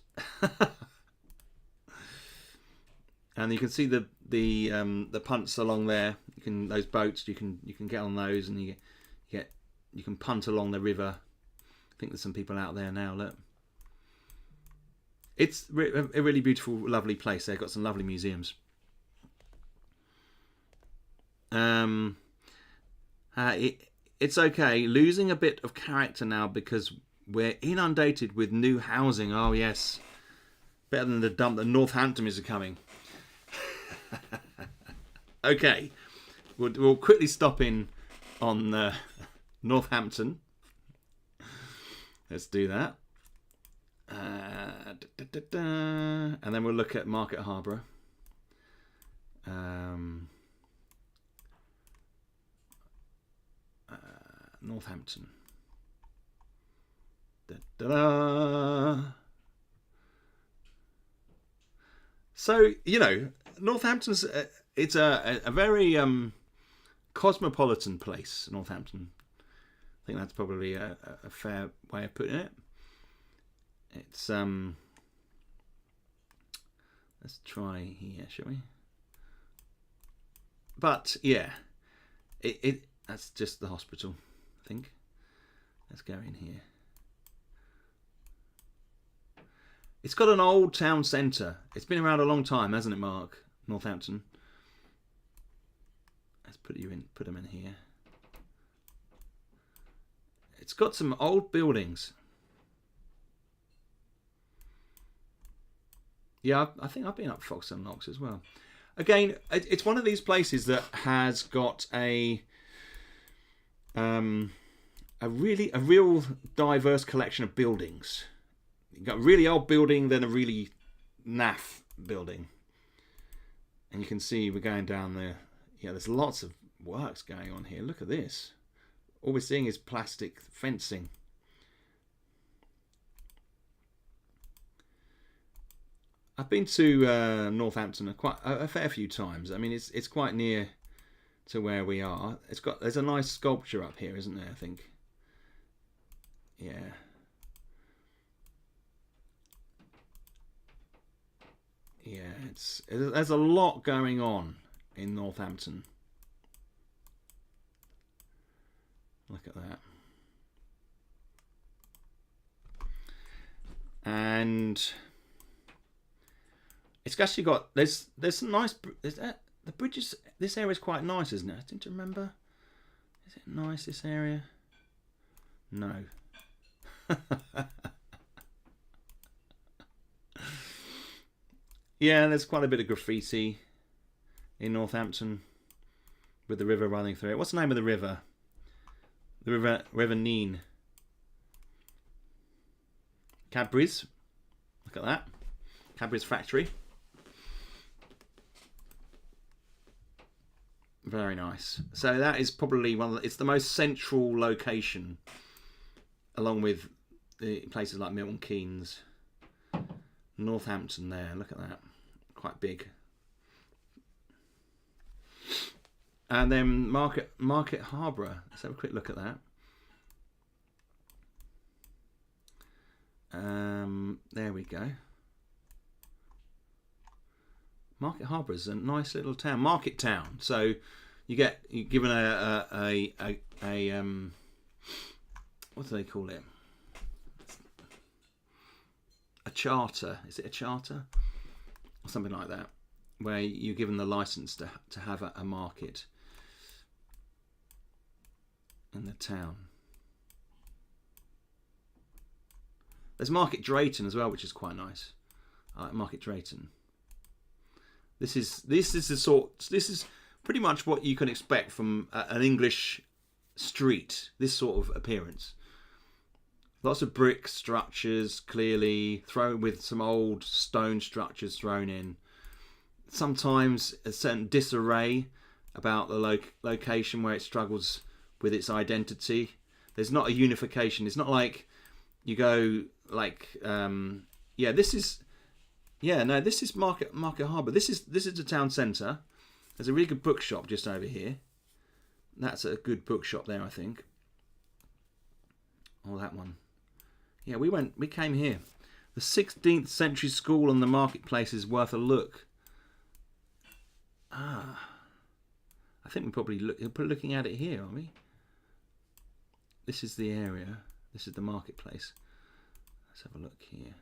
And you can see the punts along there. Those boats. You can get on those, and you can punt along the river. I think there's some people out there now. Look, it's a really beautiful, lovely place. They've got some lovely museums. It's okay. Losing a bit of character now because we're inundated with new housing. Oh yes, better than the dump that Northampton is coming. Okay, we'll quickly stop in on Northampton. Let's do that. And then we'll look at Market Harbour. Northampton. So, Northampton's it's a very cosmopolitan place, Northampton. I think that's probably a fair way of putting it. It's let's try here, shall we? But yeah, that's just the hospital, I think. Let's go in here. It's got an old town centre. It's been around a long time, hasn't it, Mark? Northampton. Let's put them in here. It's got some old buildings. Yeah, I think I've been up Fox and Knox as well. Again, it's one of these places that has got a real diverse collection of buildings. You've got a really old building, then a really naff building. And you can see we're going down there. Yeah, there's lots of works going on here. Look at this. All we're seeing is plastic fencing. I've been to Northampton quite a fair few times. I mean, it's quite near to where we are. There's a nice sculpture up here, isn't there? I think. Yeah. Yeah, there's a lot going on in Northampton. Look at that. And it's actually got there's some nice the bridges. This area is quite nice, isn't it? I seem to remember. Is it nice, this area? No. Yeah, there's quite a bit of graffiti in Northampton with the river running through it. What's the name of the river? The River Nene. Cadbury's. Look at that. Cadbury's factory. Very nice. So that is probably it's the most central location, along with the places like Milton Keynes. Northampton there, look at that. Quite big. And then Market Harbour. Let's have a quick look at that. There we go. Market Harbour is a nice little town, market town. So you're given a what do they call it? A charter. Is it a charter or something like that? where you're given the license to have a market in the town. There's Market Drayton as well, which is quite nice. I like Market Drayton. This is pretty much what you can expect from an English street. This sort of appearance. Lots of brick structures, clearly thrown with some old stone structures thrown in. Sometimes a certain disarray about the location where it struggles with its identity. There's not a unification. It's not like you go like this is Market Harbour. This is the town centre. There's a really good bookshop just over here. That's a good bookshop there, I think. Oh, that one. Yeah, we came here. The 16th century school on the marketplace is worth a look. I think we're probably looking at it here, aren't we? This is the area. This is the marketplace. Let's have a look here.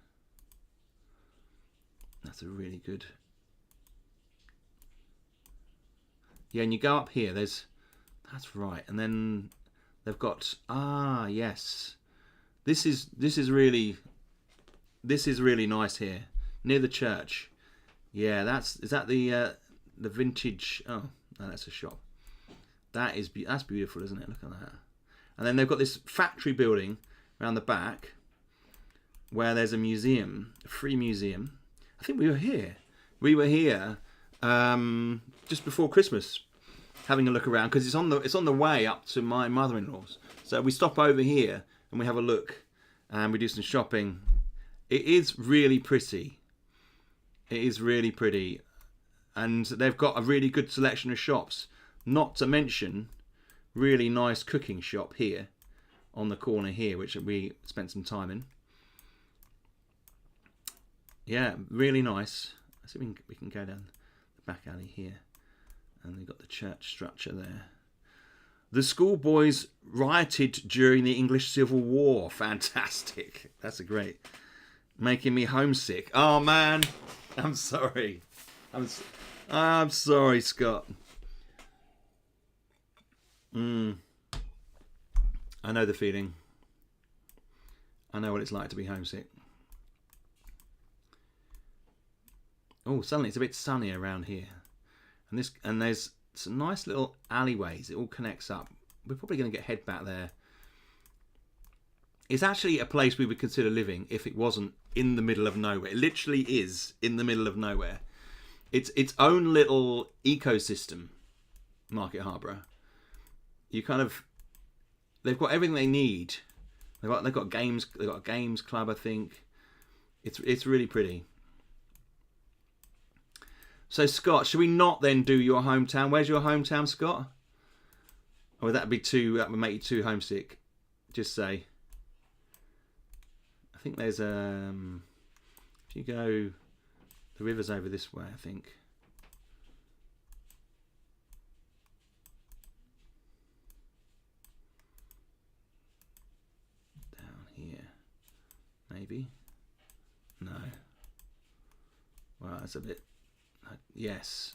That's a really good. Yeah, and you go up here. That's right, and then they've got yes. This is really nice here near the church. Yeah, that's the vintage. Oh, no, that's a shop. That's beautiful, isn't it? Look at that. And then they've got this factory building around the back where there's a museum, a free museum. I think we were here. We were here just before Christmas, having a look around because it's on the way up to my mother-in-law's. So we stop over here and we have a look and we do some shopping. It is really pretty. It is really pretty, and they've got a really good selection of shops. Not to mention, really nice cooking shop here on the corner here, which we spent some time in. Yeah, really nice. I think we can go down the back alley here. And they've got the church structure there. The schoolboys rioted during the English Civil War. Fantastic. That's a great. Making me homesick. Oh, man. I'm sorry. I'm sorry, Scott. I know the feeling. I know what it's like to be homesick. Oh, suddenly it's a bit sunny around here. And there's some nice little alleyways. It all connects up. We're probably going to head back there. It's actually a place we would consider living if it wasn't in the middle of nowhere. It literally is in the middle of nowhere. It's its own little ecosystem, Market Harbour. They've got everything they need. They've got games. They've got a games club, I think. It's really pretty. So, Scott, should we not then do your hometown? Where's your hometown, Scott? Or would that make you too homesick? Just say. I think there's if you go, the river's over this way, I think. Down here, maybe. No. Well, that's a bit. Yes.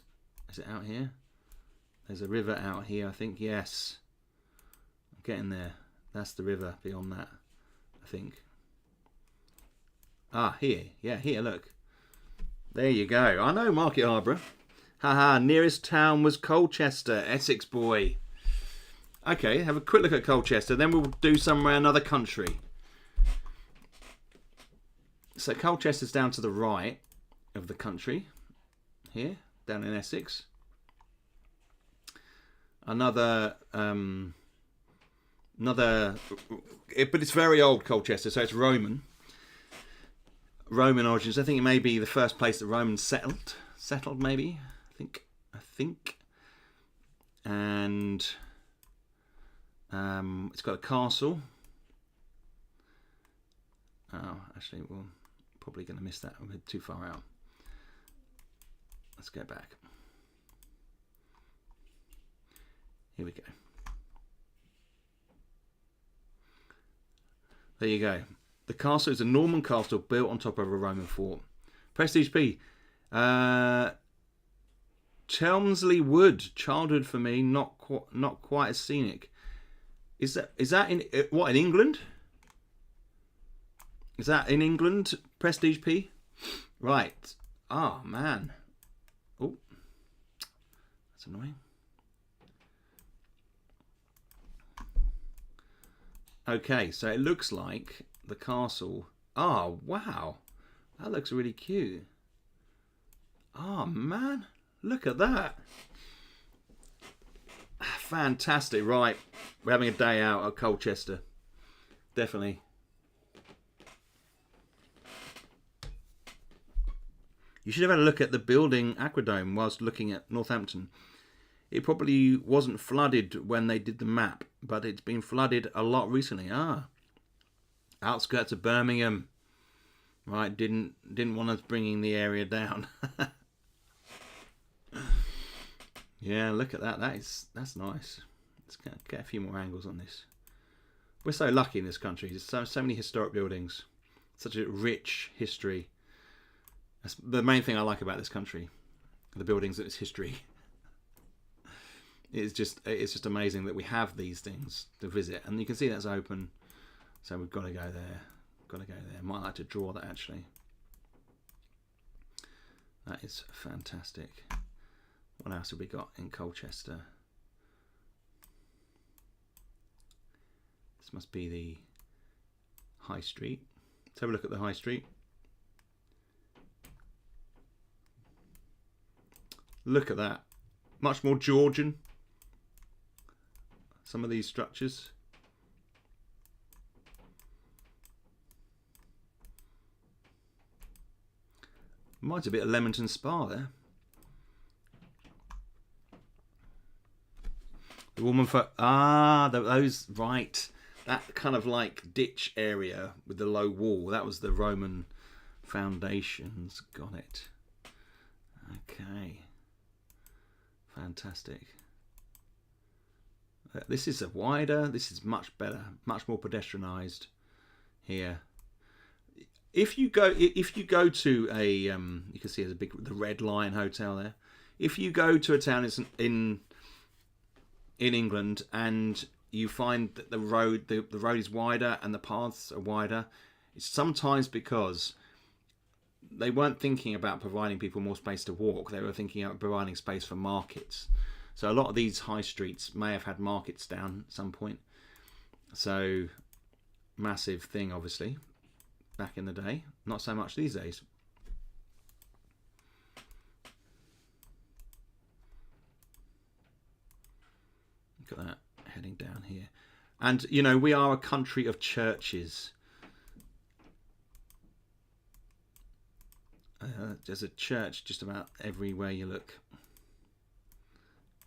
Is it out here? There's a river out here, I think. Yes. I'm getting there. That's the river beyond that, I think. Here. Yeah, here, look. There you go. I know Market Harbour. Haha, nearest town was Colchester, Essex boy. Okay, have a quick look at Colchester, then we'll do somewhere another country. So Colchester's down to the right of the country. Here, down in Essex. But it's very old, Colchester, so it's Roman origins. I think it may be the first place the Romans settled maybe. I think. And it's got a castle. Oh, actually, we're probably going to miss that. We're too far out. Let's go back. Here we go. There you go. The castle is a Norman castle built on top of a Roman fort. Prestige B. Chelmsley Wood, childhood for me, not quite as scenic. Is that in what, in England? Is that in England? Prestige P? Right. Oh man. Oh, that's annoying. Okay, so it looks like the castle. Oh wow, that looks really cute. Oh man, look at that. Fantastic. Right, we're having a day out at Colchester. Definitely. You should have had a look at the building Aquadome whilst looking at Northampton. It probably wasn't flooded when they did the map, but it's been flooded a lot recently. Outskirts of Birmingham. Right, didn't want us bringing the area down. Yeah, look at that. That's nice. Let's get a few more angles on this. We're so lucky in this country. There's so many historic buildings, such a rich history. That's the main thing I like about this country, the buildings and its history. It's just amazing that we have these things to visit, and you can see that's open. So we've got to go there. Might like to draw that actually. That is fantastic. What else have we got in Colchester? This must be the High Street. Let's have a look at the High Street. Look at that. Much more Georgian. Some of these structures. Might be a bit of Leamington Spa there. The woman for those, right. That kind of like ditch area with the low wall. That was the Roman foundations. Got it. Okay. Fantastic. This is this is much better, much more pedestrianised here. If you go to a you can see there's the Red Lion Hotel there. If you go to a town in England and you find that the road is wider and the paths are wider, it's sometimes because they weren't thinking about providing people more space to walk. They were thinking about providing space for markets. So a lot of these high streets may have had markets down at some point. So massive thing, obviously, back in the day. Not so much these days. Look at that, heading down here. And, you know, we are a country of churches. There's a church just about everywhere you look.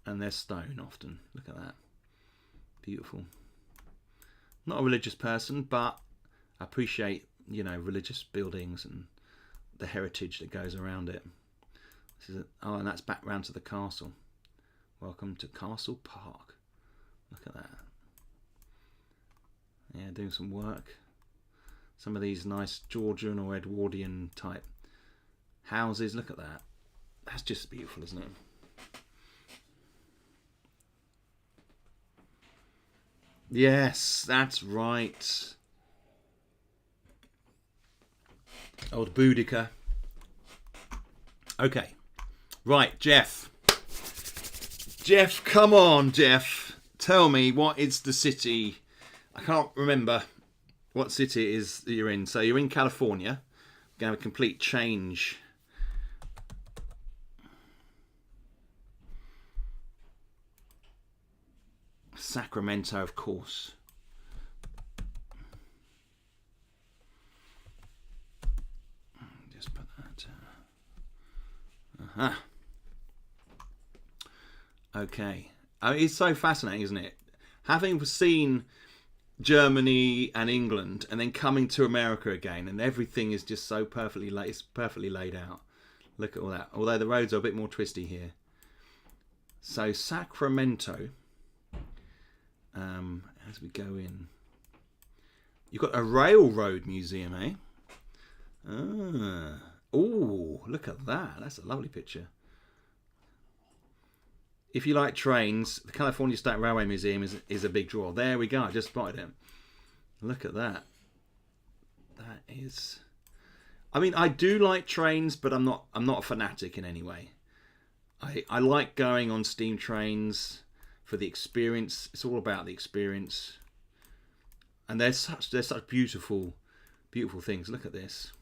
And they're stone often. Look at that. Beautiful. Not a religious person, but I appreciate, you know, religious buildings and the heritage that goes around it. This is and that's back round to the castle. Welcome to Castle Park. Look at that. Yeah, doing some work. Some of these nice Georgian or Edwardian type houses. Look at that. That's just beautiful, isn't it? Yes, that's right. Old Boudica. Okay. Right, Jeff. Jeff, come on, Jeff. Tell me, what is the city? I can't remember what city it is that you're in. So you're in California. We're going to have a complete change. Sacramento, of course. Just put that. Okay. Oh, it's so fascinating, isn't it? Having seen Germany and England, and then coming to America again, and everything is just so perfectly laid out. Look at all that. Although the roads are a bit more twisty here. So Sacramento. As we go in, you've got a railroad museum, eh? Oh, look at that. That's a lovely picture. if you like trains, the California State Railway Museum is a big draw. There we go. I just spotted it. Look at that. That is. I mean, I do like trains, but I'm not a fanatic in any way. I like going on steam trains for the experience. It's all about the experience. And they're such beautiful things. Look at this.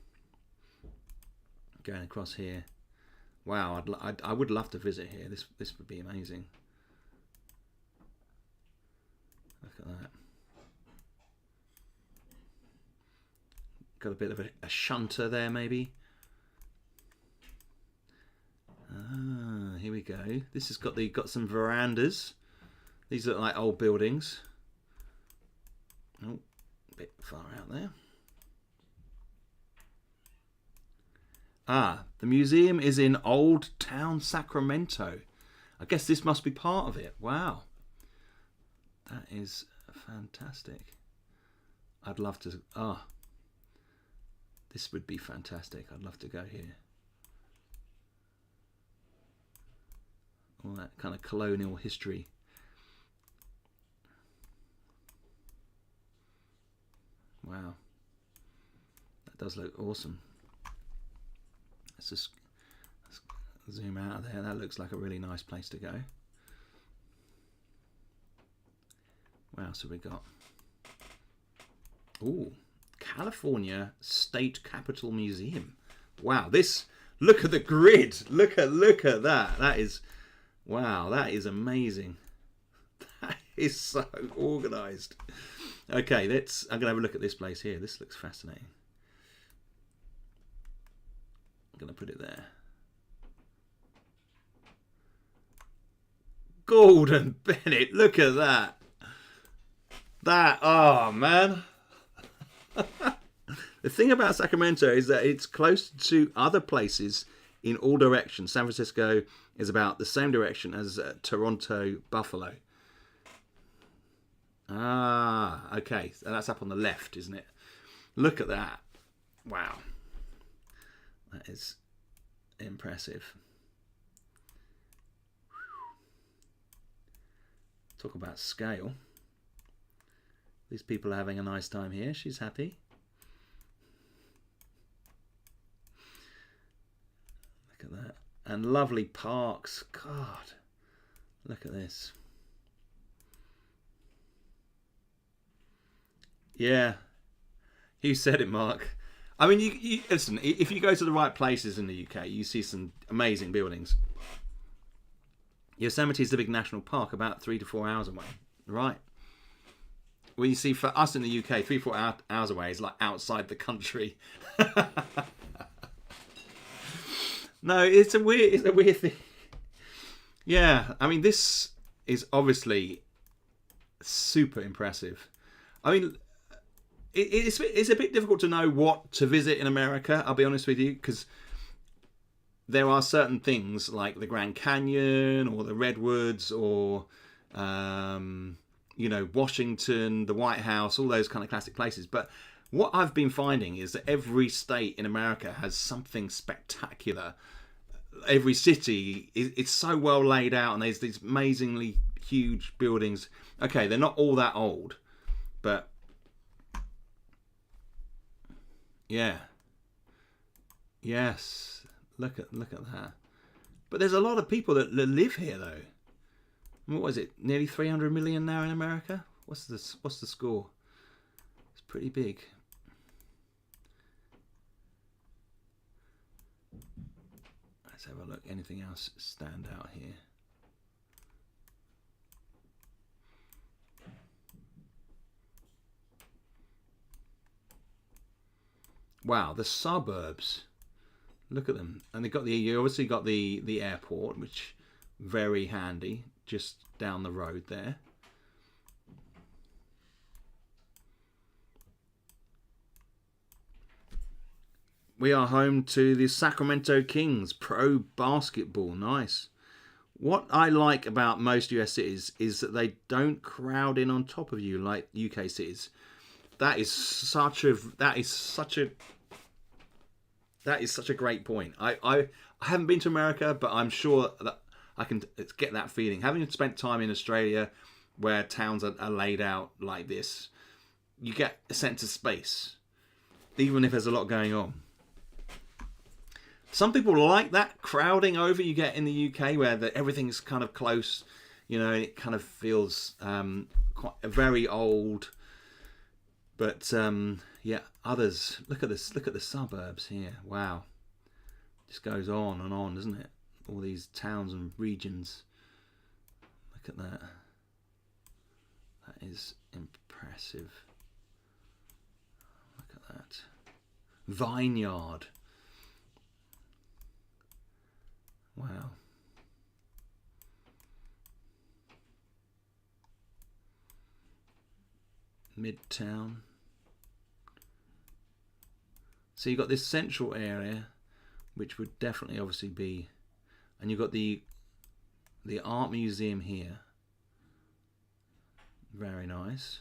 Going across here. Wow, I would love to visit here. This would be amazing. Look at that. Got a bit of a shunter there, maybe. Ah, here we go. This has got some verandas. These look like old buildings. Oh, a bit far out there. Ah, the museum is in Old Town Sacramento. I guess this must be part of it. Wow. That is fantastic. I'd love to... this would be fantastic. I'd love to go here. All that kind of colonial history. Wow. That does look awesome. Let's just zoom out of there. That looks like a really nice place to go. What else have we got? Ooh, California State Capitol Museum. Wow, look at the grid. Look at that. That is, wow, that is amazing. That is so organized. Okay, I'm gonna have a look at this place here. This looks fascinating. I'm gonna put it there. Gordon Bennett, look at that. Oh man. The thing about Sacramento is that it's close to other places in all directions. San Francisco is about the same direction as Toronto, Buffalo. Ah, okay. So that's up on the left, isn't it? Look at that. Wow. That is impressive. Talk about scale. These people are having a nice time here. She's happy. Look at that. And lovely parks. God, look at this. Yeah, you said it, Mark. I mean, you listen, if you go to the right places in the UK, you see some amazing buildings. Yosemite is the big national park, about 3 to 4 hours away, right? Well, you see, for us in the UK, 3 to 4 hours away is like outside the country. No, it's a weird thing. Yeah, I mean, this is obviously super impressive. I mean, it's a bit difficult to know what to visit in America, I'll be honest with you, because there are certain things like the Grand Canyon or the Redwoods or, Washington, the White House, all those kind of classic places. But what I've been finding is that every state in America has something spectacular. Every city, it's so well laid out, and there's these amazingly huge buildings. Okay, they're not all that old, but yeah. Yes. Look at that. But there's a lot of people that live here, though. What is it? Nearly 300 million now in America? What's the score? It's pretty big. Let's have a look. Anything else stand out here? Wow, the suburbs. Look at them. And you obviously got the airport, which very handy, just down the road there. We are home to the Sacramento Kings pro basketball. Nice. What I like about most US cities is that they don't crowd in on top of you like UK cities. That is such a great point. I haven't been to America, but I'm sure that I can get that feeling. Having spent time in Australia where towns are laid out like this, you get a sense of space, even if there's a lot going on. Some people like that crowding over you get in the UK, where everything's kind of close, you know, and it kind of feels quite very old. But yeah, others, look at this. Look at the suburbs here. Wow, just goes on and on, doesn't it? All these towns and regions. Look at that. That is impressive. Look at that. Vineyard. Wow. Midtown. So you've got this central area, which would definitely obviously be, and you've got the art museum here. Very nice.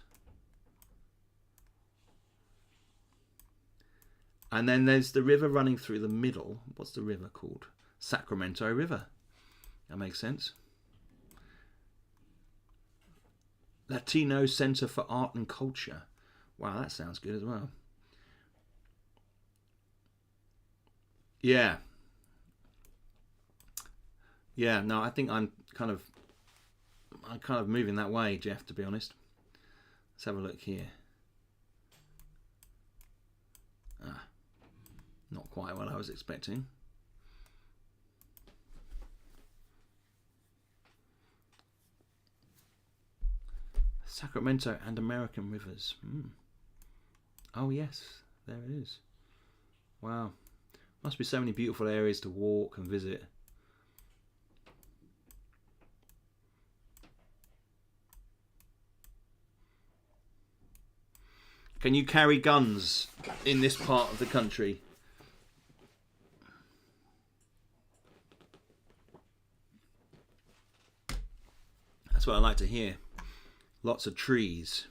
And then there's the river running through the middle. What's the river called? Sacramento River. That makes sense. Latino Center for Art and Culture. Wow, that sounds good as well. Yeah. Yeah, no, I think I'm kind of moving that way, Jeff, to be honest. Let's have a look here. Not quite what I was expecting. Sacramento and American Rivers. Oh yes, there it is. Wow. Must be so many beautiful areas to walk and visit. Can you carry guns in this part of the country? That's what I like to hear. Lots of trees.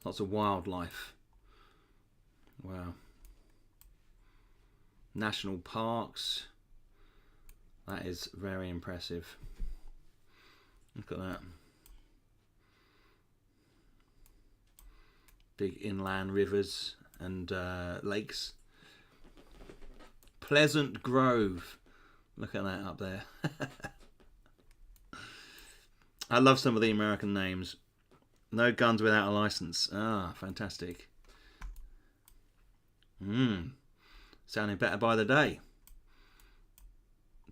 Lots of wildlife. Wow. National parks. That is very impressive. Look at that. Big inland rivers and lakes. Pleasant Grove. Look at that up there. I love some of the American names. No guns without a license. Ah, fantastic. Sounding better by the day.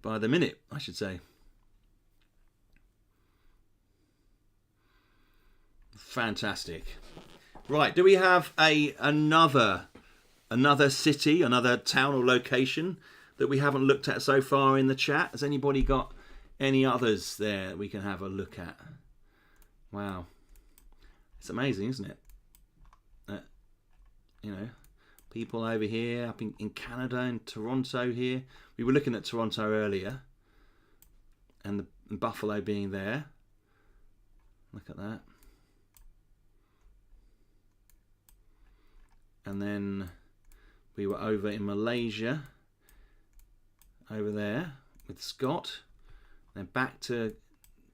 By the minute, I should say. Fantastic. Right, do we have another city, another town or location that we haven't looked at so far in the chat? Has anybody got any others there that we can have a look at? Wow. It's amazing, isn't it? You know, people over here, up in Canada, in Toronto here. We were looking at Toronto earlier. And the Buffalo being there. Look at that. And then we were over in Malaysia. Over there with Scott. Then back to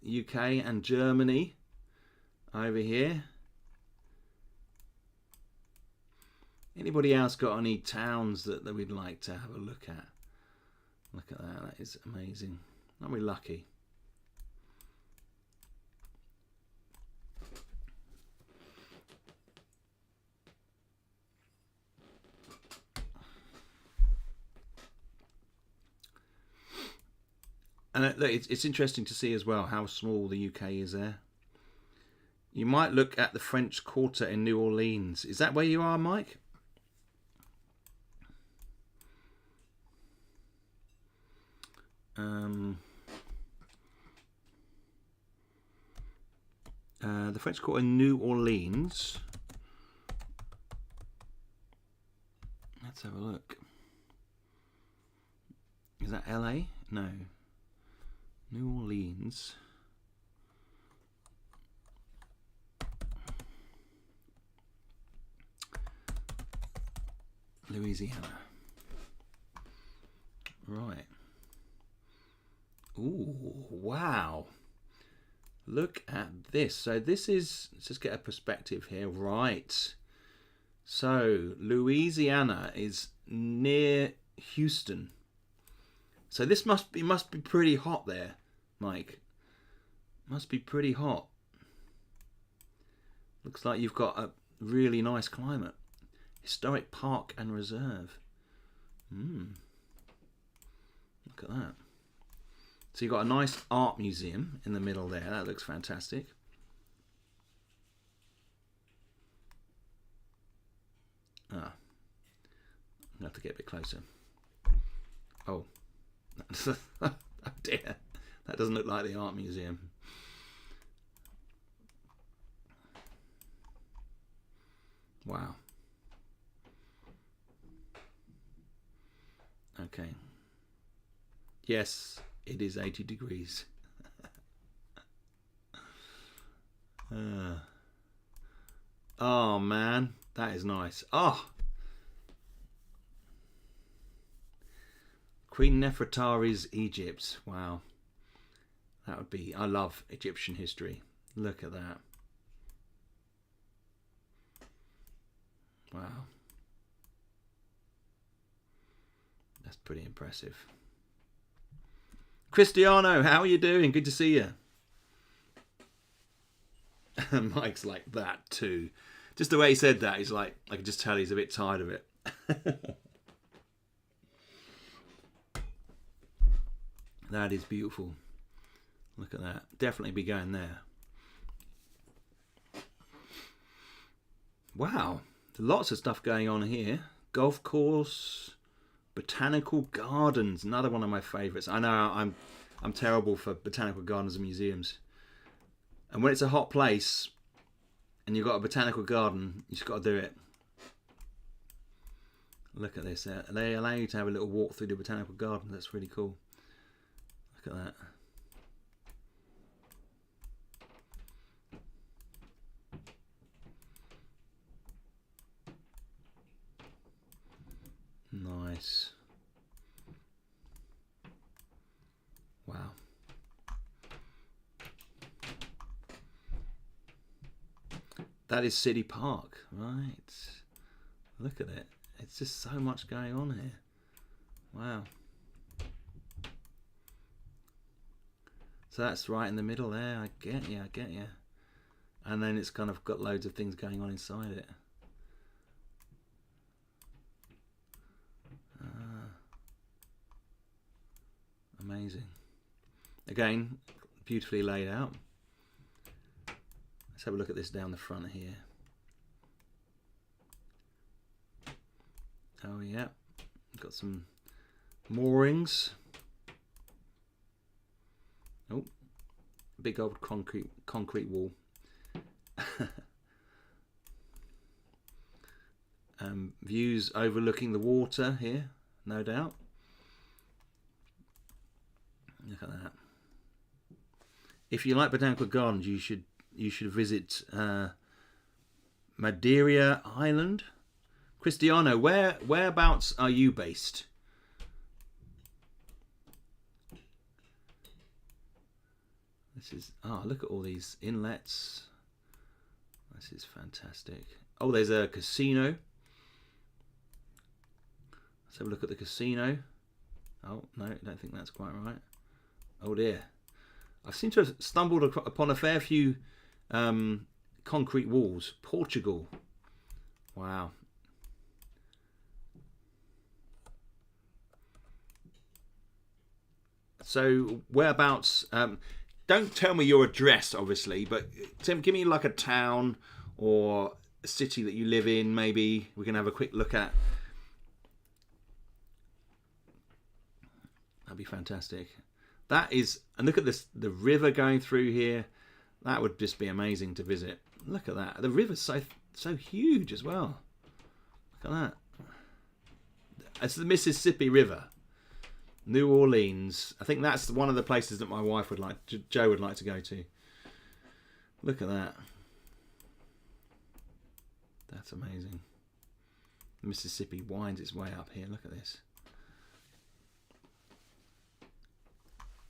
UK and Germany. Over here. Anybody else got any towns that we'd like to have a look at? Look at that. That is amazing. Aren't we lucky? And it's interesting to see as well how small the UK is there. You might look at the French Quarter in New Orleans. Is that where you are, Mike? The French Quarter in New Orleans. Let's have a look. Is that LA? No. New Orleans. Louisiana. Right. Ooh, wow. Look at this. So this is, let's just get a perspective here. Right. So Louisiana is near Houston. So this must be pretty hot there, Mike. Must be pretty hot. Looks like you've got a really nice climate. Historic park and reserve. Look at that. So you've got a nice art museum in the middle there. That looks fantastic. I'm going to have to get a bit closer. Oh. Oh dear. That doesn't look like the art museum. Wow. Okay. Yes, it is 80 degrees. Oh man, that is nice. Oh, Queen Nefertari's Egypt. Wow, that would be. I love Egyptian history. Look at that. Wow, that's pretty impressive. Cristiano, how are you doing? Good to see you. Mike's like that too. Just the way he said that, he's like, I can just tell he's a bit tired of it. That is beautiful. Look at that. Definitely be going there. Wow. Lots of stuff going on here. Golf course. Botanical gardens, another one of my favourites. I know I'm terrible for botanical gardens and museums. And when it's a hot place and you've got a botanical garden, you just got to do it. Look at this. They allow you to have a little walk through the botanical garden. That's really cool. Look at that. Nice. Wow. That is City Park, right? Look at it. It's just so much going on here. Wow. So that's right in the middle there. I get you. And then it's kind of got loads of things going on inside it. Amazing. Again, beautifully laid out. Let's have a look at this down the front here. Oh yeah, got some moorings. Oh, big old concrete wall. Views overlooking the water here, no doubt. Look at that. If you like botanical gardens, you should visit Madeira Island. Cristiano, whereabouts are you based? This is look at all these inlets. This is fantastic. Oh, there's a casino. Let's have a look at the casino. Oh no, I don't think that's quite right. Oh dear. I seem to have stumbled upon a fair few concrete walls. Portugal. Wow. So whereabouts? Don't tell me your address, obviously, but Tim, give me like a town or a city that you live in. Maybe we can have a quick look at. That'd be fantastic. That is, and look at this, the river going through here. That would just be amazing to visit. Look at that. The river's so huge as well. Look at that. It's the Mississippi River. New Orleans. I think that's one of the places that my wife would like, Joe would like to go to. Look at that. That's amazing. The Mississippi winds its way up here. Look at this.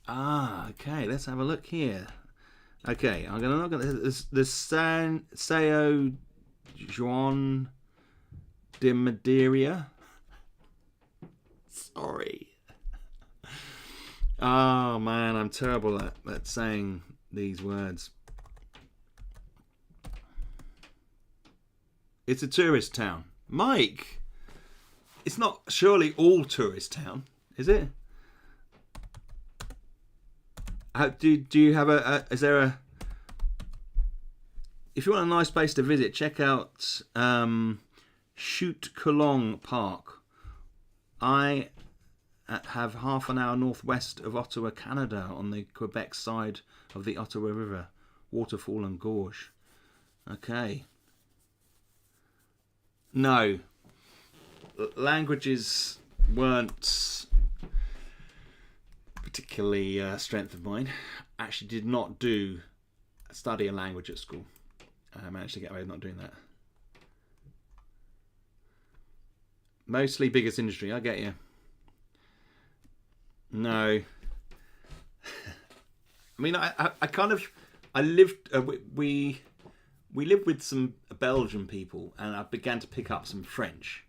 Ah, okay. Let's have a look here. Okay, I'm gonna look at the Sao Juan de Madeira. Sorry. Oh man, I'm terrible at saying these words. It's a tourist town. Mike! It's not surely all tourist town, is it? Do you have is there a... If you want a nice place to visit, check out Chute Kolong Park. I have half an hour northwest of Ottawa, Canada, on the Quebec side of the Ottawa River, waterfall and gorge. Okay. No. Languages weren't particularly a strength of mine. Actually did not study a language at school. I managed to get away with not doing that. Mostly biggest industry, I get you. No. I mean, I lived, we lived with some Belgian people, and I began to pick up some French.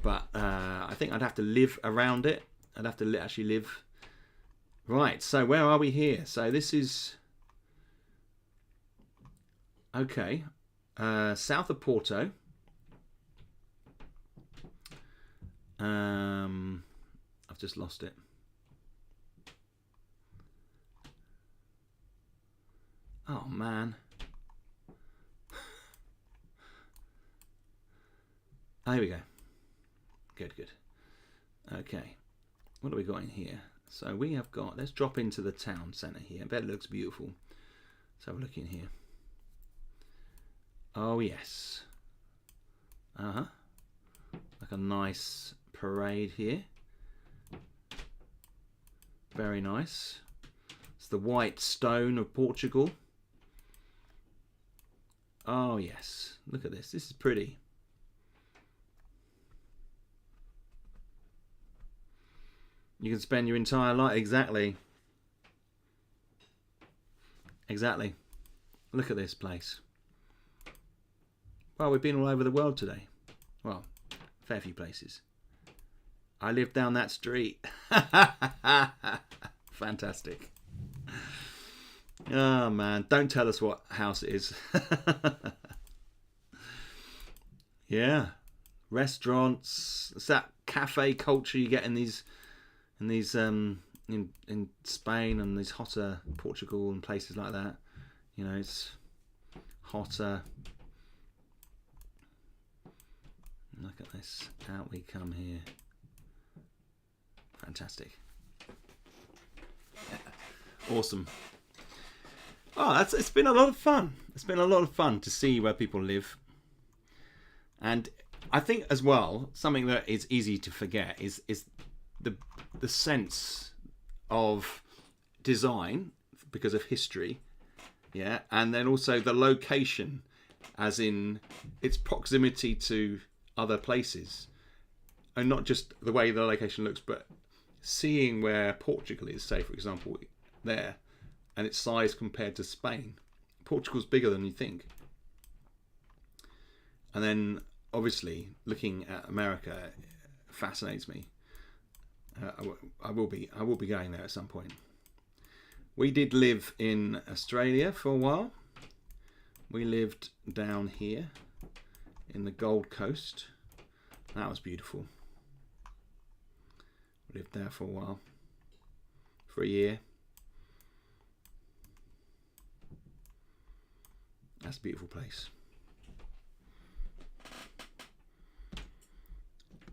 But I think I'd have to live around it. I'd have to actually live. Right, so where are we here? So this is... Okay. South of Porto. I've just lost it. Oh, man. There we go. Good. Okay. What have we got in here? So we have got... Let's drop into the town centre here. I bet it looks beautiful. Let's have a look in here. Oh, yes. Uh-huh. Like a nice parade here. Very nice. It's the white stone of Portugal. Oh, yes. Look at this. This is pretty. You can spend your entire life... Exactly. Exactly. Look at this place. Well, we've been all over the world today. Well, a fair few places. I live down that street. Fantastic. Oh, man. Don't tell us what house it is. Yeah. Restaurants. It's that cafe culture you get in in Spain and these hotter Portugal and places like that. You know, it's hotter. Look at this. Out we come here. Fantastic. Yeah. Awesome. Oh, it's been a lot of fun. It's been a lot of fun to see where people live. And I think as well, something that is easy to forget is the sense of design because of history, yeah, and then also the location, as in its proximity to other places, and not just the way the location looks, but seeing where Portugal is, say for example, there, and its size compared to Spain. Portugal's bigger than you think. And then obviously looking at America fascinates me. I will be going there at some point. We did live in Australia for a while. We lived down here in the Gold Coast. That was beautiful. We lived there for a while. For a year. That's a beautiful place.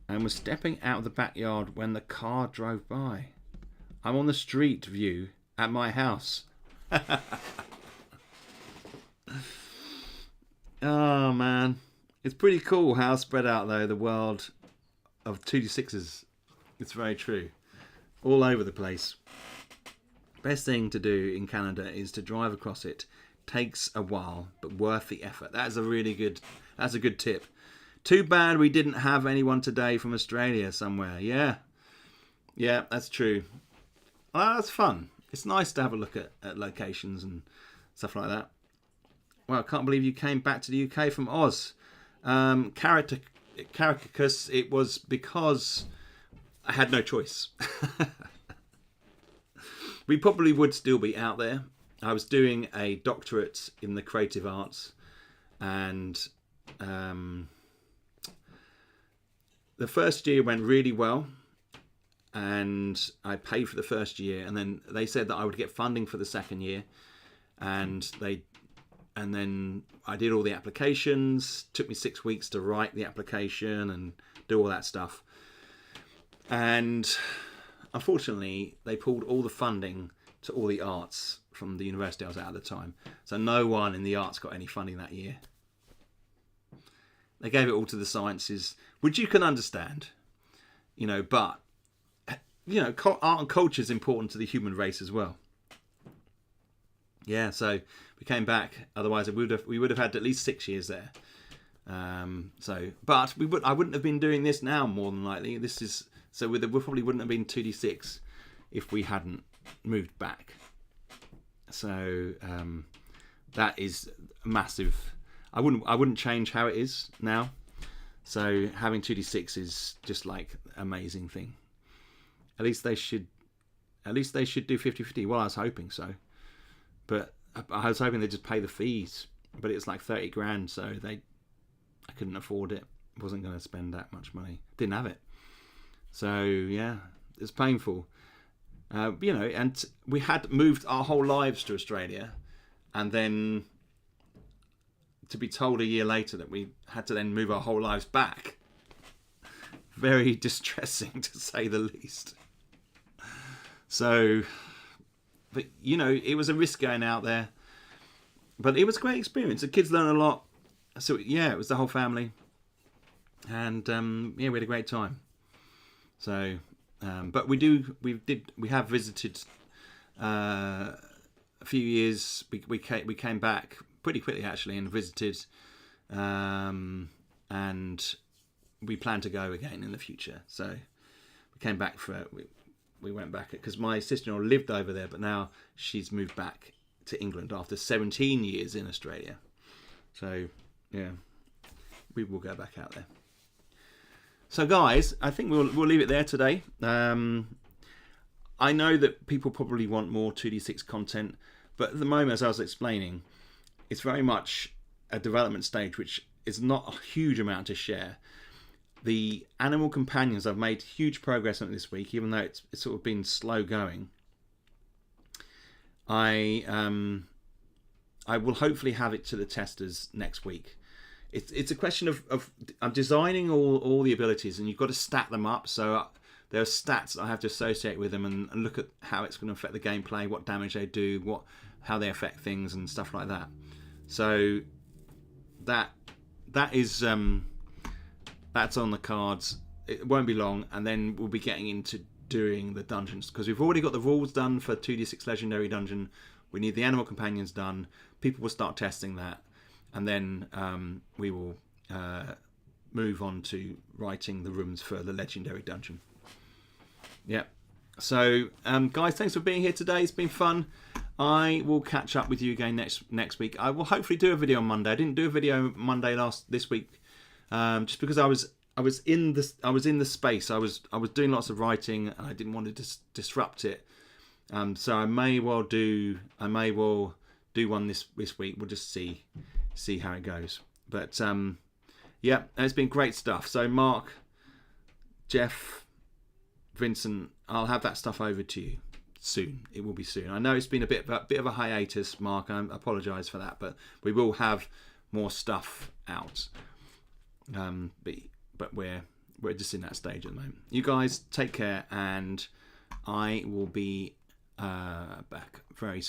And was stepping out of the backyard when the car drove by. I'm on the street view at my house. Oh man, it's pretty cool how spread out though the world of 2d6s. It's very true, all over the place. Best thing to do in Canada is to drive across it. Takes a while, but worth the effort. That's a good tip. Too bad we didn't have anyone today from Australia somewhere. Yeah, that's true. Oh, that's fun. It's nice to have a look at locations and stuff like that. Well, I can't believe you came back to the UK from Oz. Caractacus, it was because I had no choice. We probably would still be out there. I was doing a doctorate in the creative arts, and the first year went really well, and I paid for the first year, and then they said that I would get funding for the second year, and then I did all the applications. Took me 6 weeks to write the application and do all that stuff, and unfortunately they pulled all the funding to all the arts from the university I was at the time, so no one in the arts got any funding that year. They gave it all to the sciences, which you can understand, but art and culture is important to the human race as well. Yeah, so we came back. Otherwise, we would have had at least 6 years there. But I wouldn't have been doing this now, more than likely. We probably wouldn't have been 2D6 if we hadn't moved back. So that is massive. I wouldn't change how it is now. So having 2D6 is just like amazing thing. At least they should do 50-50. Well, I was hoping so, but I was hoping they'd just pay the fees. But it's like 30 grand, so I couldn't afford it. Wasn't going to spend that much money. Didn't have it. So yeah, it's painful. And we had moved our whole lives to Australia, and then to be told a year later that we had to then move our whole lives back. Very distressing, to say the least. So, but it was a risk going out there, but it was a great experience. The kids learned a lot. So yeah, it was the whole family, and we had a great time. So, but we have visited a few years. We came back pretty quickly actually and visited, and we plan to go again in the future. So we came back we went back because my sister-in-law lived over there, but now she's moved back to England after 17 years in Australia. So yeah, we will go back out there. So guys, I think we'll leave it there today. I know that people probably want more 2D6 content, but at the moment, as I was explaining, it's very much a development stage, which is not a huge amount to share. The animal companions, I've made huge progress on it this week, even though it's sort of been slow going. I will hopefully have it to the testers next week. It's a question of I'm designing all the abilities, and you've got to stat them up. So there are stats I have to associate with them and look at how it's going to affect the gameplay, what damage they do, how they affect things, and stuff like that. So that is that's on the cards. It won't be long, and then we'll be getting into doing the dungeons, because we've already got the rules done for 2D6 Legendary Dungeon. We need the animal companions done. People will start testing that, and then we will move on to writing the rooms for the Legendary Dungeon. Yeah. So, guys, thanks for being here today. It's been fun. I will catch up with you again next week. I will hopefully do a video on Monday. I didn't do a video Monday this week, just because I was in the space. I was doing lots of writing, and I didn't want to disrupt it. So I may well do one this week. We'll just see how it goes. But yeah, it's been great stuff. So Mark, Jeff, Vincent, I'll have that stuff over to you soon. It will be soon. I know it's been a bit of a hiatus, Mark. I apologise for that, but we will have more stuff out. But we're just in that stage at the moment. You guys take care, and I will be back very soon.